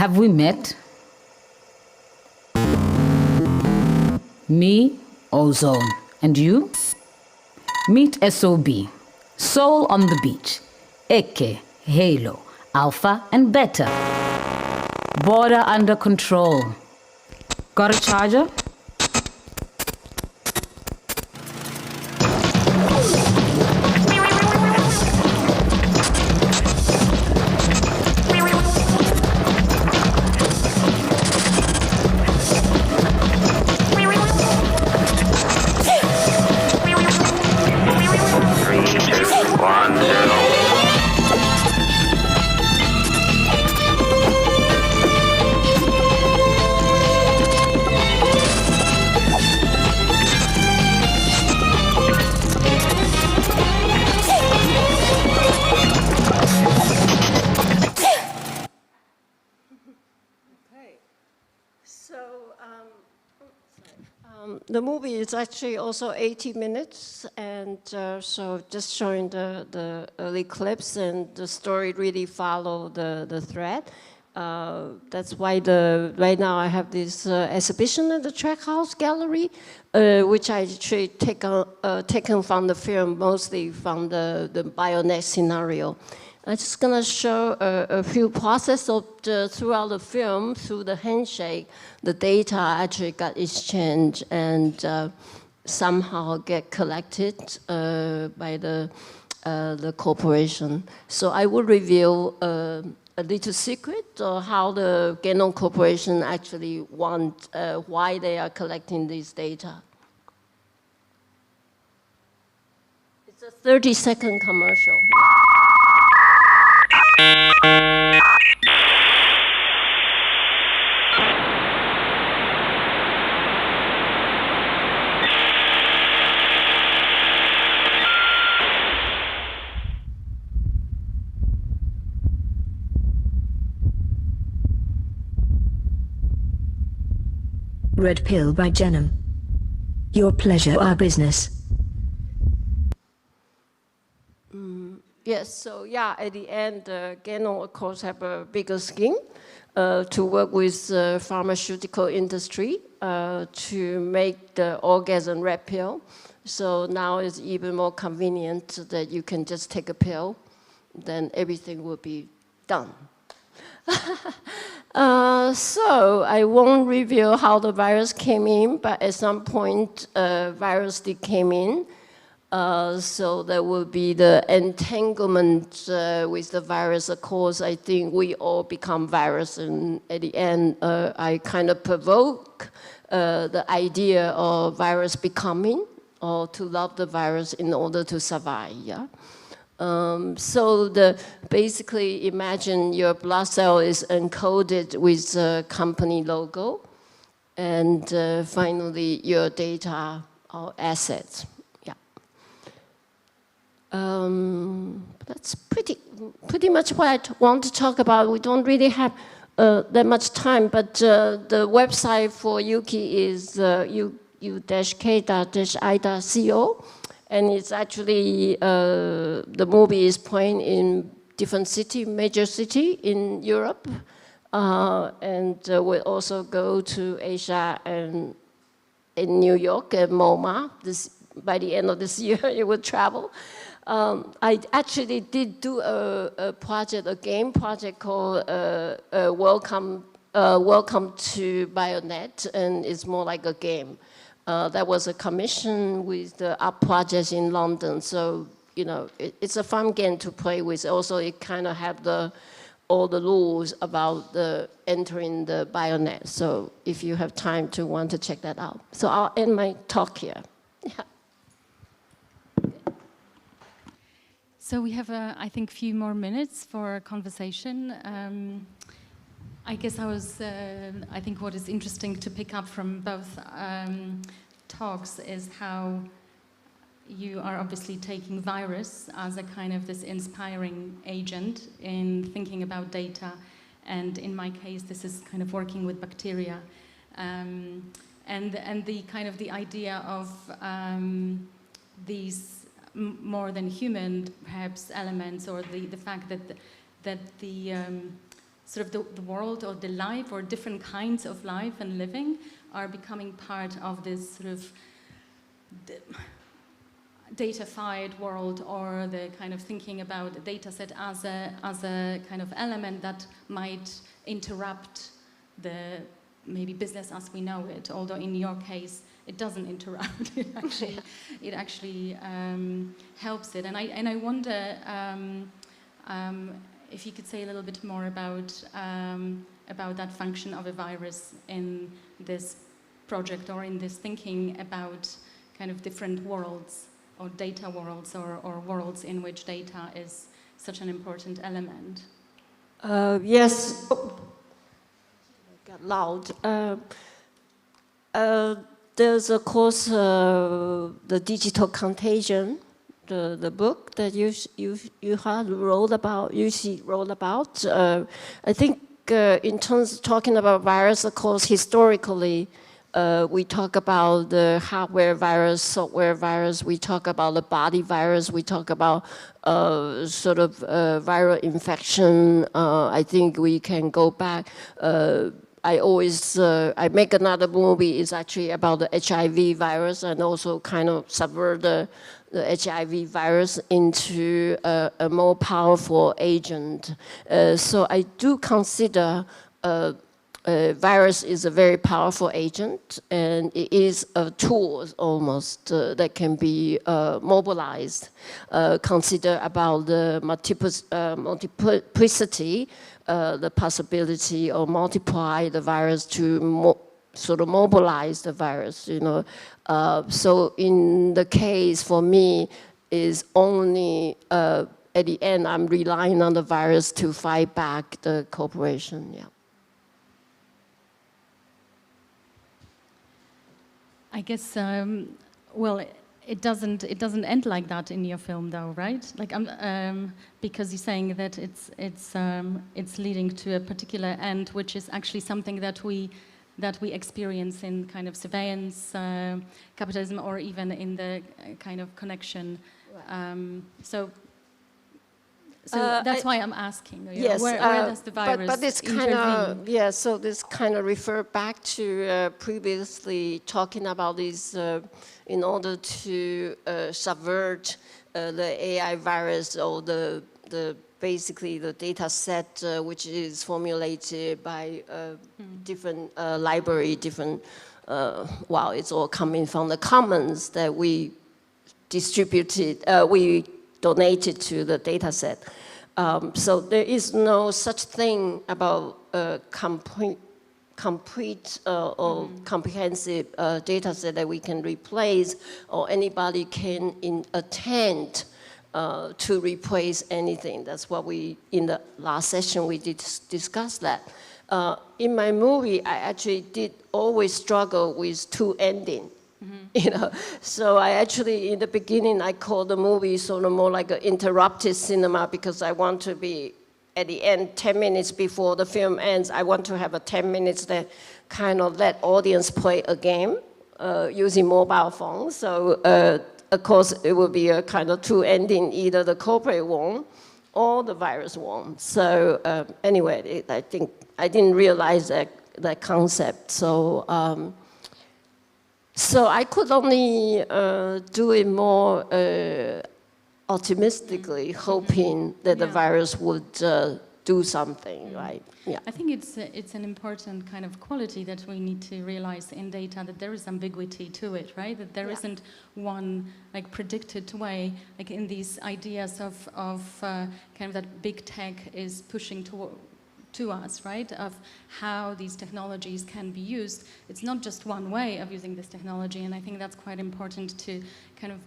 Have we met? Me, Ozone. And you? Meet SOB, Soul on the Beach, Eke, Halo, Alpha and Beta. Border under control. Got a charger? The movie is actually also 80 minutes, and so just showing the early clips, and the story really follow the thread. That's why right now I have this exhibition at the Track House Gallery, which I actually taken from the film, mostly from the BioNet scenario. I'm just gonna show a few processes throughout the film. Through the handshake, the data actually got exchanged and somehow get collected by the corporation. So I will reveal a little secret, or how the Genome Corporation actually want, why they are collecting this data? It's a 30-second commercial. Red Pill by Genome. Your pleasure, our business. Yes, so yeah, at the end, Genome, of course, have a bigger scheme to work with the pharmaceutical industry to make the orgasm red pill. So now it's even more convenient that you can just take a pill, then everything will be done. So I won't reveal how the virus came in, but at some point, virus did came in. So there will be the entanglement with the virus. Of course, I think we all become virus, and at the end, I kind of provoke the idea of virus becoming, or to love the virus in order to survive. Yeah. So basically, imagine your blood cell is encoded with the company logo, and finally your data or assets. That's pretty much what I want to talk about. We don't really have that much time, but the website for Yuki is u-k.i.co, and it's actually, the movie is playing in different major city in Europe, and we'll also go to Asia and in New York and MoMA. By the end of this year, it will travel. I actually did do a game project called Welcome to Bionet, and it's more like a game. That was a commission with the Up Project in London, so you know it's a fun game to play with. Also, it kind of have all the rules about entering the Bionet. So if you have time to want to check that out, so I'll end my talk here. Yeah. So we have, I think, a few more minutes for conversation. I guess I think what is interesting to pick up from both talks is how you are obviously taking virus as a kind of this inspiring agent in thinking about data. And in my case, this is kind of working with bacteria. And the kind of the idea of these more than human, perhaps, elements, or the fact that the sort of the world or the life or different kinds of life and living are becoming part of this sort of datafied world, or the kind of thinking about the data set as a kind of element that might interrupt the maybe business as we know it, although in your case it doesn't interrupt. It actually helps it, and I wonder if you could say a little bit more about that function of a virus in this project, or in this thinking about kind of different worlds or data worlds, or worlds in which data is such an important element. Yes. Oh. Got loud. There's, of course, the digital contagion, the book that you had wrote about. I think in terms of talking about virus, of course, historically, we talk about the hardware virus, software virus. We talk about the body virus. We talk about sort of viral infection. I think we can go back. I make another movie, it's actually about the HIV virus, and also kind of subvert the HIV virus into a more powerful agent. So I do consider virus is a very powerful agent, and it is a tool almost that can be mobilized. Consider about the multiplicity, the possibility of multiply the virus to sort of mobilize the virus, you know. So in the case for me is only at the end I'm relying on the virus to fight back the corporation. Yeah. I guess, well, it doesn't end like that in your film, though, right? Like, because you're saying that it's leading to a particular end, which is actually something that we experience in kind of surveillance capitalism, or even in the kind of connection. Right. So that's why I'm asking. Yes, where does the virus but it's kind of, yeah, so this kind of refer back to previously talking about this in order to subvert the AI virus, or the basically the data set which is formulated by different library, different, well, it's all coming from the commons that we distributed, we donated to the data set. So there is no such thing about complete or comprehensive data set that we can replace, or anybody can attend to replace anything. That's what we, in the last session, we did discuss that. In my movie, I actually did always struggle with two endings. You know, so I actually, in the beginning, I called the movie sort of more like an interrupted cinema, because I want to be, at the end, 10 minutes before the film ends, I want to have a 10 minutes that kind of let audience play a game using mobile phones. So, of course, it will be a kind of two ending, either the corporate won or the virus won. So anyway, I think I didn't realize that concept. So, so I could only do it more optimistically, hoping that the virus would do something, right? Yeah. I think it's an important kind of quality that we need to realize in data, that there is ambiguity to it, right? That there isn't one like predicted way, like in these ideas of kind of that big tech is pushing to us, right, of how these technologies can be used. It's not just one way of using this technology, and I think that's quite important to kind of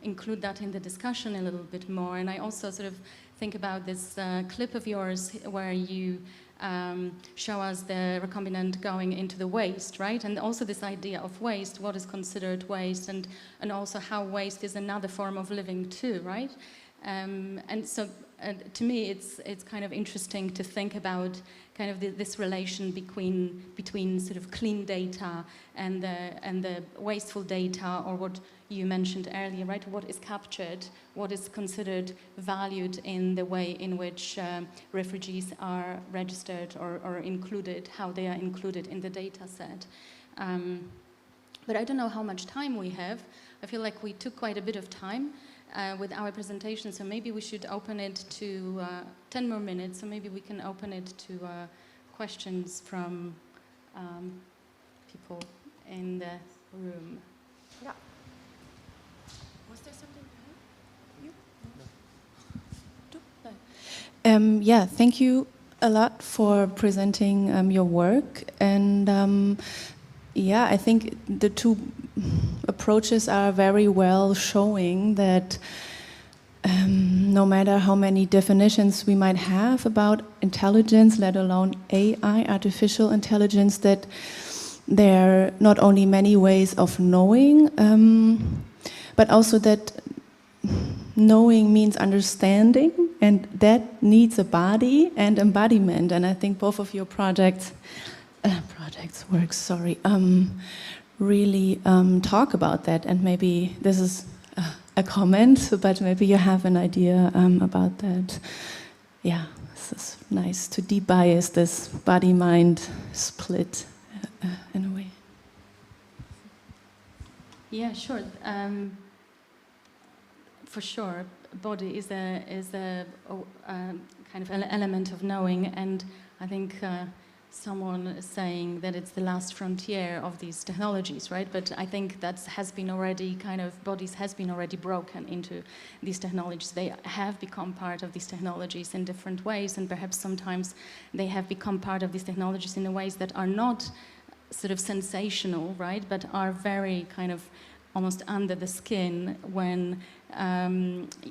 include that in the discussion a little bit more. And I also sort of think about this clip of yours where you show us the recombinant going into the waste, right? And also this idea of waste, what is considered waste, and also how waste is another form of living too, right? And so to me, it's kind of interesting to think about kind of this relation between sort of clean data and the wasteful data, or what you mentioned earlier, right? What is captured, what is considered valued in the way in which refugees are registered or included, how they are included in the data set. But I don't know how much time we have. I feel like we took quite a bit of time with our presentation, so maybe we should open it to 10 more minutes, so maybe we can open it to questions from people in the room. Yeah. Was there something behind you? Yeah, thank you a lot for presenting your work, and yeah, I think the two approaches are very well showing that no matter how many definitions we might have about intelligence, let alone AI, artificial intelligence, that there are not only many ways of knowing, but also that knowing means understanding, and that needs a body and embodiment. And I think both of your really talk about that. And maybe this is a comment, but maybe you have an idea about that. Yeah, this is nice to de-bias this body-mind split in a way. Yeah, sure. For sure, body is a kind of element of knowing, and I think someone saying that it's the last frontier of these technologies, right? But I think that has been already bodies has been already broken into these technologies. They have become part of these technologies in different ways, and perhaps sometimes they have become part of these technologies in ways that are not sort of sensational, right? But are very kind of almost under the skin when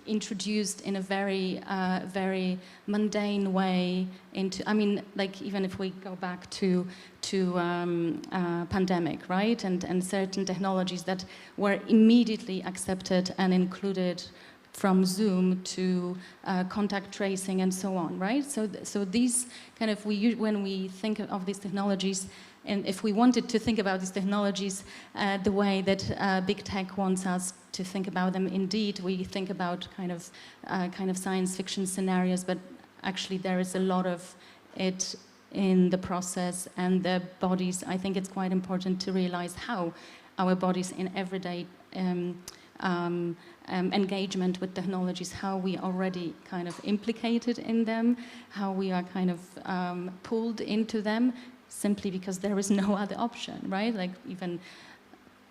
introduced in a very, very mundane way into, I mean, like even if we go back to pandemic, right? And certain technologies that were immediately accepted and included from Zoom to contact tracing and so on, right? So these kind of, when we think of these technologies, and if we wanted to think about these technologies the way that big tech wants us to think about them, indeed, we think about kind of science fiction scenarios, but actually there is a lot of it in the process and the bodies. I think it's quite important to realize how our bodies in everyday engagement with technologies, how we already kind of implicated in them, how we are kind of pulled into them, simply because there is no other option, right? Like even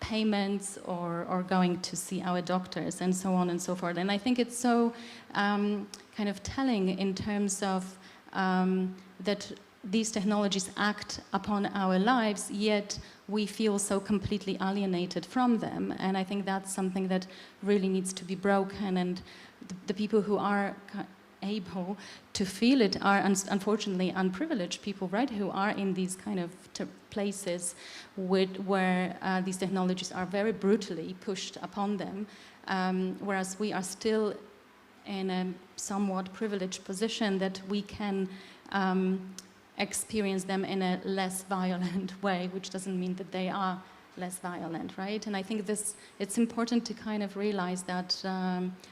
payments or going to see our doctors and so on and so forth. And I think it's so kind of telling in terms of that these technologies act upon our lives, yet we feel so completely alienated from them. And I think that's something that really needs to be broken. And the people who are able to feel it are unfortunately unprivileged people, right, who are in these kind of places where these technologies are very brutally pushed upon them, whereas we are still in a somewhat privileged position that we can experience them in a less violent way, which doesn't mean that they are less violent, right? And I think it's important to kind of realize that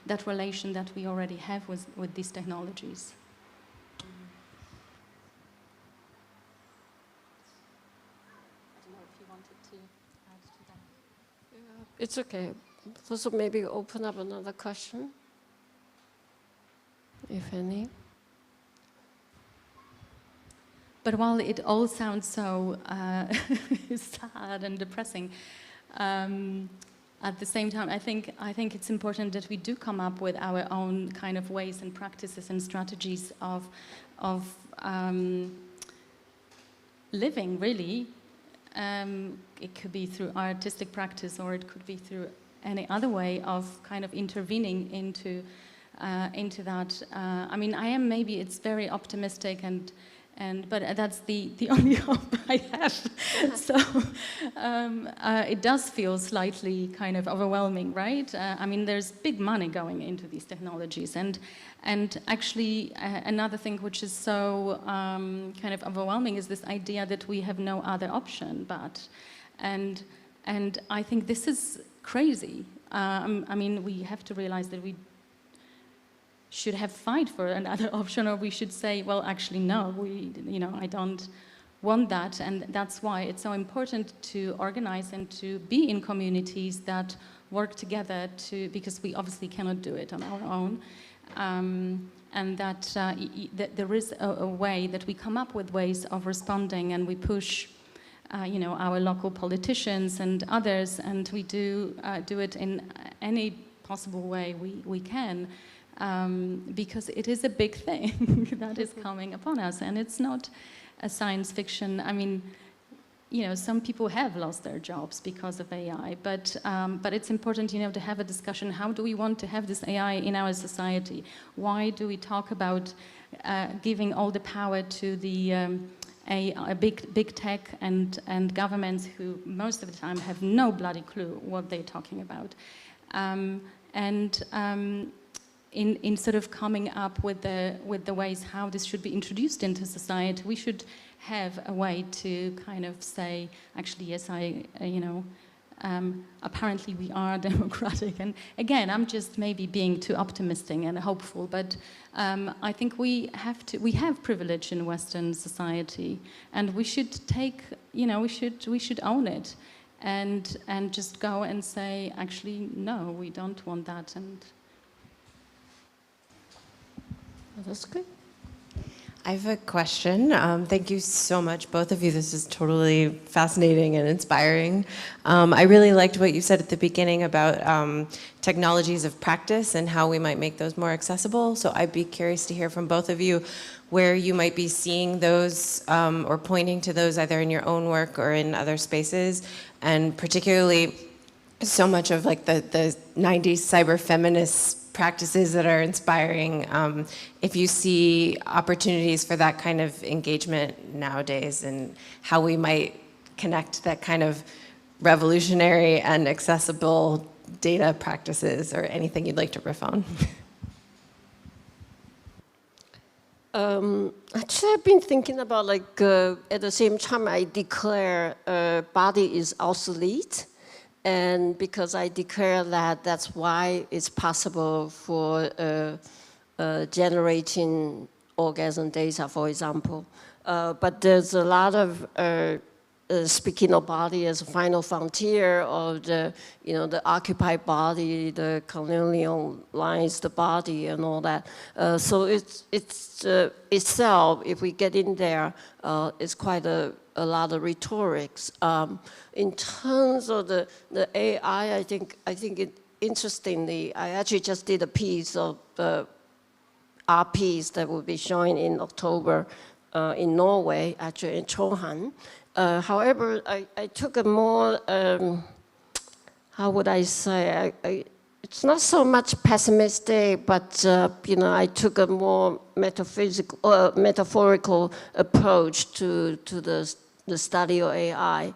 that relation that we already have with these technologies. I don't know if you wanted to add to that. Yeah, it's okay. So maybe open up another question, if any. But while it all sounds so sad and depressing, at the same time, I think it's important that we do come up with our own kind of ways and practices and strategies of living. Really, it could be through artistic practice, or it could be through any other way of kind of intervening into that. I mean, maybe it's very optimistic but that's the only hope I have. So it does feel slightly kind of overwhelming, right? I mean, there's big money going into these technologies, and actually another thing which is so kind of overwhelming is this idea that we have no other option but, and I think this is crazy. I mean, we have to realize that we should have fight for another option, or we should say, well, actually, no, I don't want that. And that's why it's so important to organize and to be in communities that work together because we obviously cannot do it on our own. And that there is a way that we come up with ways of responding, and we push our local politicians and others, and we do it in any possible way we can. Because it is a big thing that is coming upon us, and it's not a science fiction. I mean, some people have lost their jobs because of AI, but it's important, to have a discussion. How do we want to have this AI in our society? Why do we talk about giving all the power to the big tech and governments who most of the time have no bloody clue what they're talking about? In sort of coming up with the ways how this should be introduced into society, we should have a way to kind of say, actually, yes, apparently we are democratic. And again, I'm just maybe being too optimistic and hopeful, but I think we have privilege in Western society, and we should take, we should own it, and just go and say, actually, no, we don't want that. And that's good. I have a question. Thank you so much, both of you. This is totally fascinating and inspiring. I really liked what you said at the beginning about technologies of practice and how we might make those more accessible. So I'd be curious to hear from both of you where you might be seeing those or pointing to those either in your own work or in other spaces, and particularly so much of like the 90s cyber feminist practices that are inspiring, if you see opportunities for that kind of engagement nowadays and how we might connect that kind of revolutionary and accessible data practices, or anything you'd like to riff on. Actually, I've been thinking about like at the same time I declare body is obsolete. And because I declare that, that's why it's possible for generating orgasm data, for example. But there's a lot of speaking of body as a final frontier of the, the occupied body, the colonialized body, and all that. So it's itself, if we get in there, it's quite a lot of rhetorics. In terms of the AI, I think it, interestingly, I actually just did a piece of our piece that will be showing in October in Norway, actually in Chang. However, I took a more, how would I say, it's not so much pessimistic, but I took a more metaphorical approach to the study of AI.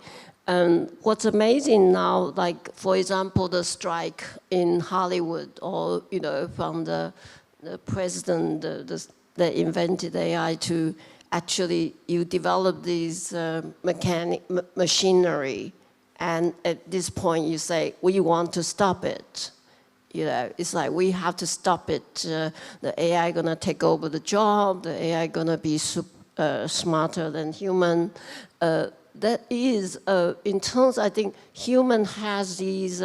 And what's amazing now, like for example, the strike in Hollywood, or from the president that invented AI to actually you develop these machinery, and at this point you say we want to stop it. It's like we have to stop it. The AI gonna take over the job. The AI gonna be smarter than human. That is, in terms, I think human has these,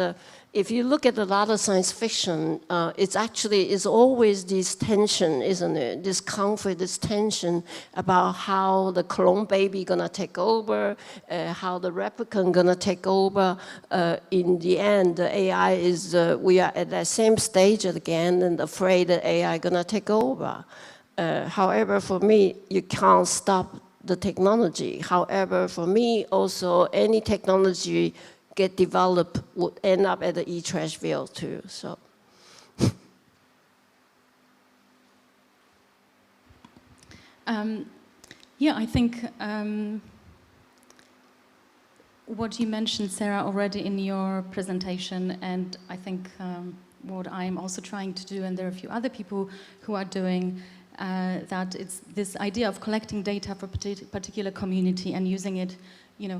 if you look at a lot of science fiction, it's always this tension, isn't it? This conflict, this tension about how the clone baby gonna take over, how the replicant gonna take over. In the end, the AI is, we are at that same stage again and afraid that AI gonna take over. However, for me, you can't stop the technology. However, for me, also, any technology get developed would end up at the e-trash field too, so. Yeah, I think what you mentioned, Sarah, already in your presentation, and I think what I'm also trying to do, and there are a few other people who are doing, that it's this idea of collecting data for a particular community and using it,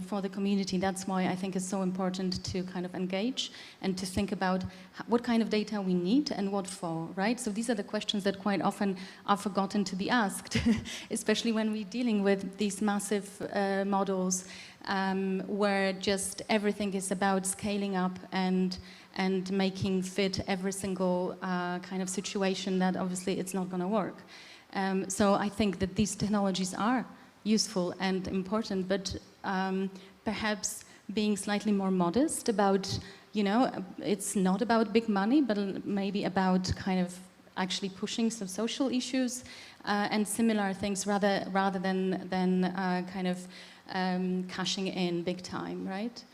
for the community. That's why I think it's so important to kind of engage and to think about what kind of data we need and what for, right? So these are the questions that quite often are forgotten to be asked, especially when we're dealing with these massive models where just everything is about scaling up and making fit every single kind of situation that obviously it's not going to work. So I think that these technologies are useful and important, but perhaps being slightly more modest about, it's not about big money, but maybe about kind of actually pushing some social issues and similar things rather than kind of cashing in big time, right?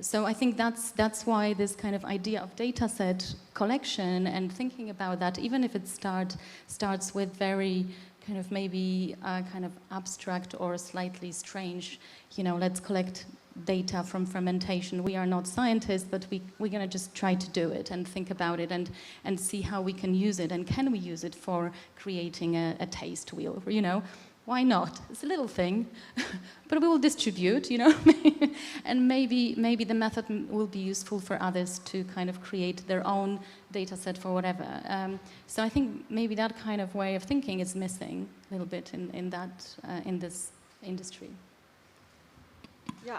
So I think that's why this kind of idea of data set collection and thinking about that, even if it starts with very kind of maybe kind of abstract or slightly strange, let's collect data from fermentation. We are not scientists, but we're going to just try to do it and think about it and see how we can use it, and can we use it for creating a taste wheel, Why not? It's a little thing, but we will distribute, and maybe the method will be useful for others to kind of create their own data set for whatever. So I think maybe that kind of way of thinking is missing a little bit in this industry. Yeah,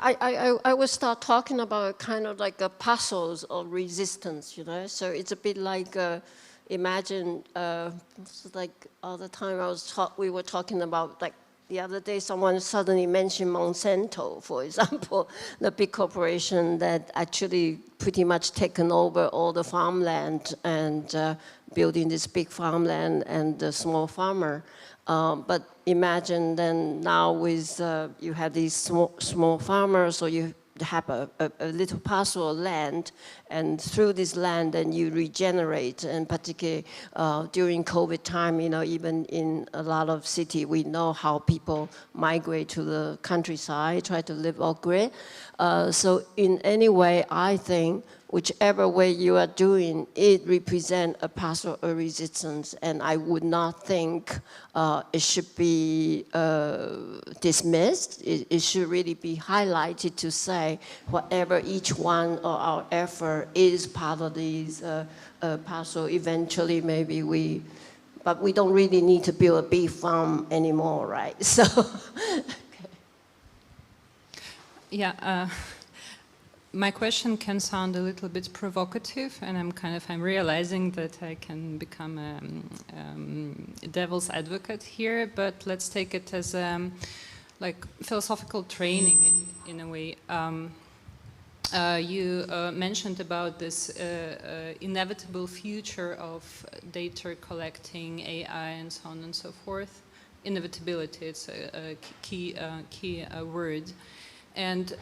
I will start talking about kind of like a puzzles of resistance, So it's a bit like imagine, like all the time we were talking about, like the other day someone suddenly mentioned Monsanto, for example, the big corporation that actually pretty much taken over all the farmland and building this big farmland and the small farmer. But imagine then now with, you have these small farmers, or you have a little parcel of land, and through this land then you regenerate, and particularly during COVID time, you know, even in a lot of city, we know how people migrate to the countryside, try to live off-grid. So in any way, I think whichever way you are doing, it represents a parcel of resistance, and I would not think it should be dismissed. It should really be highlighted to say whatever each one of our effort is part of these parcel. Eventually, maybe but we don't really need to build a big farm anymore, right? So, okay. Yeah. My question can sound a little bit provocative, and I'm realizing that I can become a devil's advocate here, but let's take it as like philosophical training in a way. You mentioned about this inevitable future of data collecting, AI, and so on and so forth. Inevitability, it's a key word. And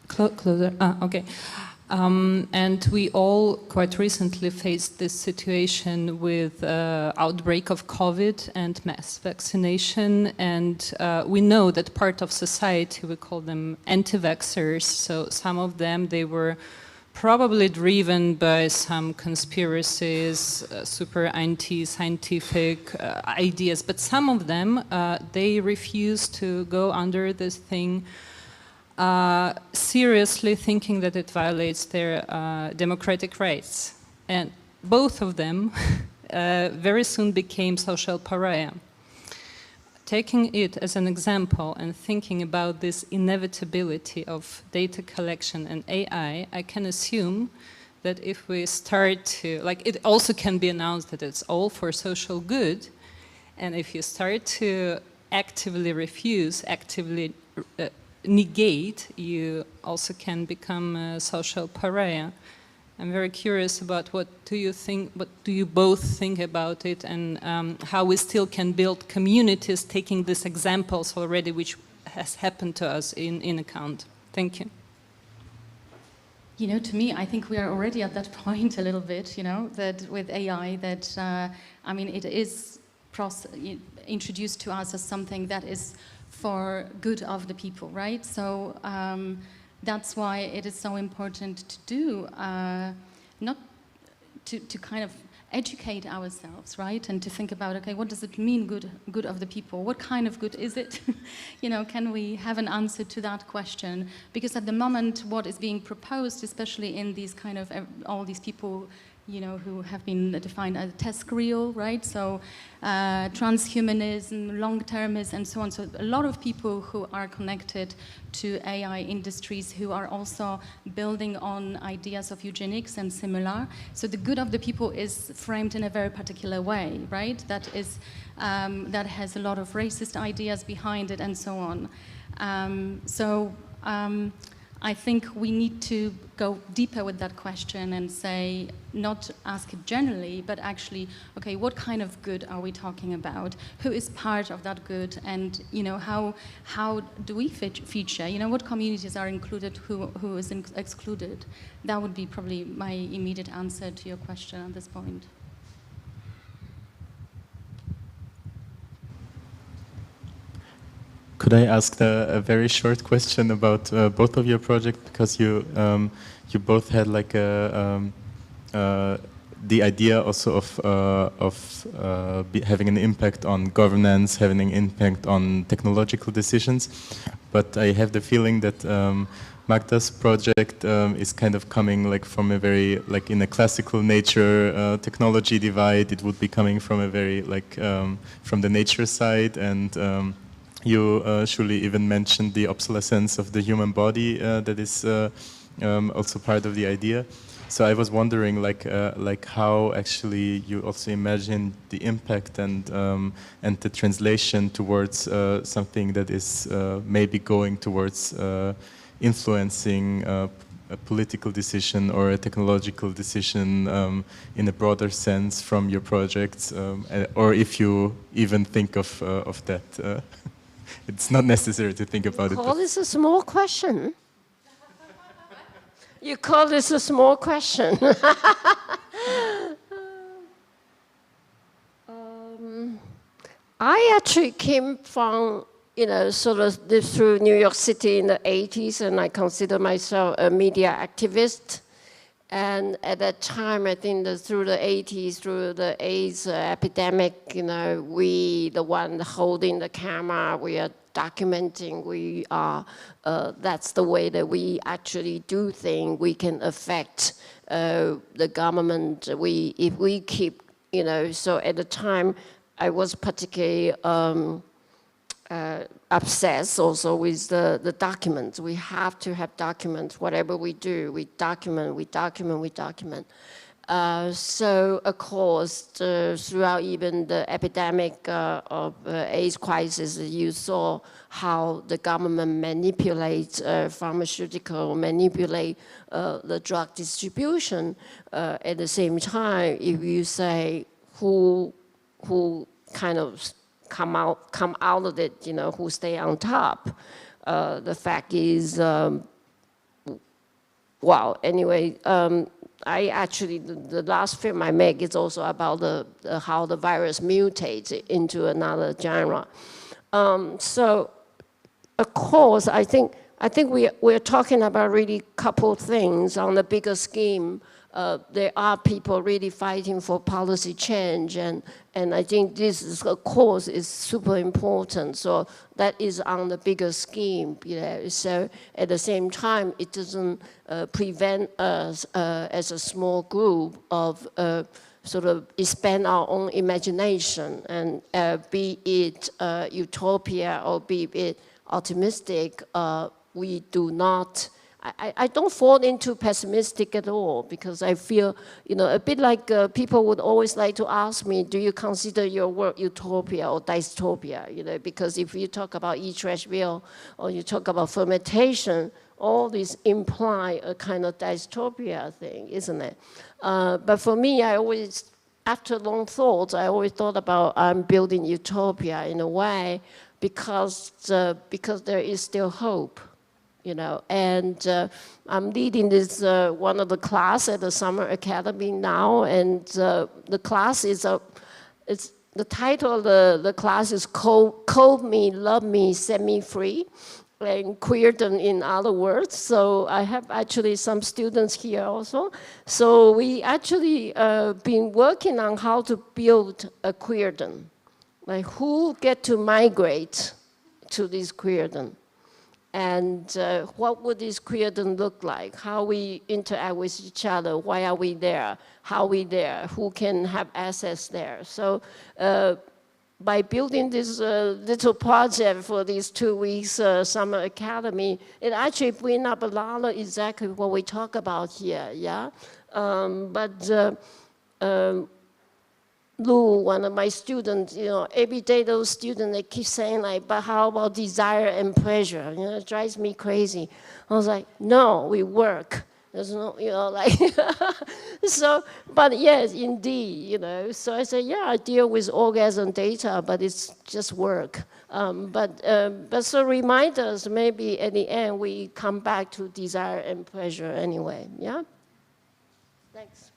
closer. Okay. And we all quite recently faced this situation with outbreak of COVID and mass vaccination. And we know that part of society, we call them anti-vaxxers. So some of them, they were probably driven by some conspiracies, super anti-scientific ideas. But some of them, they refuse to go under this thing seriously, thinking that it violates their democratic rights. And both of them very soon became social pariah. Taking it as an example and thinking about this inevitability of data collection and AI, I can assume that if we start to, like, it also can be announced that it's all for social good, and if you start to actively refuse, actively negate, you also can become a social pariah. I'm very curious about what do you both think about it, and how we still can build communities taking these examples already, which has happened to us in account. Thank you. You know, to me, I think we are already at that point a little bit, you know, that with AI, that, I mean, it is introduced to us as something that is for good of the people, right? So that's why it is so important to do, not to kind of educate ourselves, right? And to think about, okay, what does it mean, good of the people? What kind of good is it? You know, can we have an answer to that question? Because at the moment, what is being proposed, especially in these kind of, all these people, you know, who have been defined as task real, right? So transhumanism, long-termism, and so on. So a lot of people who are connected to AI industries who are also building on ideas of eugenics and similar. So the good of the people is framed in a very particular way, right? That is, that has a lot of racist ideas behind it and so on. I think we need to go deeper with that question and say, not ask it generally, but actually, okay, what kind of good are we talking about? Who is part of that good? And, you know, how do we feature? You know, what communities are included, who is excluded? That would be probably my immediate answer to your question at this point. Could I ask a very short question about both of your projects, because you both had like the idea also of having an impact on governance, having an impact on technological decisions, but I have the feeling that Magda's project is kind of coming like from a very, like in a classical nature technology divide. It would be coming from a very like from the nature side, and you surely even mentioned the obsolescence of the human body that is also part of the idea. So I was wondering, like how actually you also imagine the impact and the translation towards something that is maybe going towards influencing a political decision or a technological decision in a broader sense from your projects, or if you even think of that. It's not necessary to think about it. Call this a small question? You call this a small question? I actually came from, sort of lived through New York City in the 80s, and I consider myself a media activist. And at that time, I think that through the 80s, through the AIDS epidemic, we, the one holding the camera, we are documenting, we are, that's the way that we actually do things. We can affect the government. If we keep, so at the time, I was particularly obsessed also with the documents. We have to have documents. Whatever we do, we document, we document, we document. So, of course, throughout even the epidemic of AIDS crisis, you saw how the government manipulates pharmaceutical, manipulate the drug distribution. At the same time, if you say who kind of come out of it, who stay on top, the fact is, well, anyway, I actually, the last film I make is also about how the virus mutates into another genre. So, of course, I think we're talking about really couple things on the bigger scheme. There are people really fighting for policy change, and I think this is, of course, is super important. So that is on the bigger scheme, So at the same time, it doesn't prevent us as a small group of sort of expand our own imagination, and be it utopia or be it optimistic, we do not. I don't fall into pessimistic at all, because I feel, a bit like people would always like to ask me, do you consider your work utopia or dystopia? Because if you talk about e-trash bill or you talk about fermentation, all these imply a kind of dystopia thing, isn't it? But for me, I always, after long thoughts, I always thought about I'm building utopia in a way, because there is still hope. And I'm leading this one of the class at the Summer Academy now, and the class is the title of the class is Code Me, Love Me, Set Me Free, and queerdom in other words. So I have actually some students here also. So we actually been working on how to build a queerdom, like who get to migrate to this queerdom. And what would this queerdom look like? How we interact with each other? Why are we there? How are we there? Who can have access there? So by building this little project for these 2 weeks Summer Academy, it actually brings up a lot of exactly what we talk about here, yeah? Lou, one of my students, every day those students, they keep saying like, but how about desire and pleasure? It drives me crazy. I was like, no, we work. There's no, like, so, but yes, indeed, So I said, yeah, I deal with orgasm data, but it's just work. But so remind us, maybe at the end, we come back to desire and pleasure anyway, yeah? Thanks.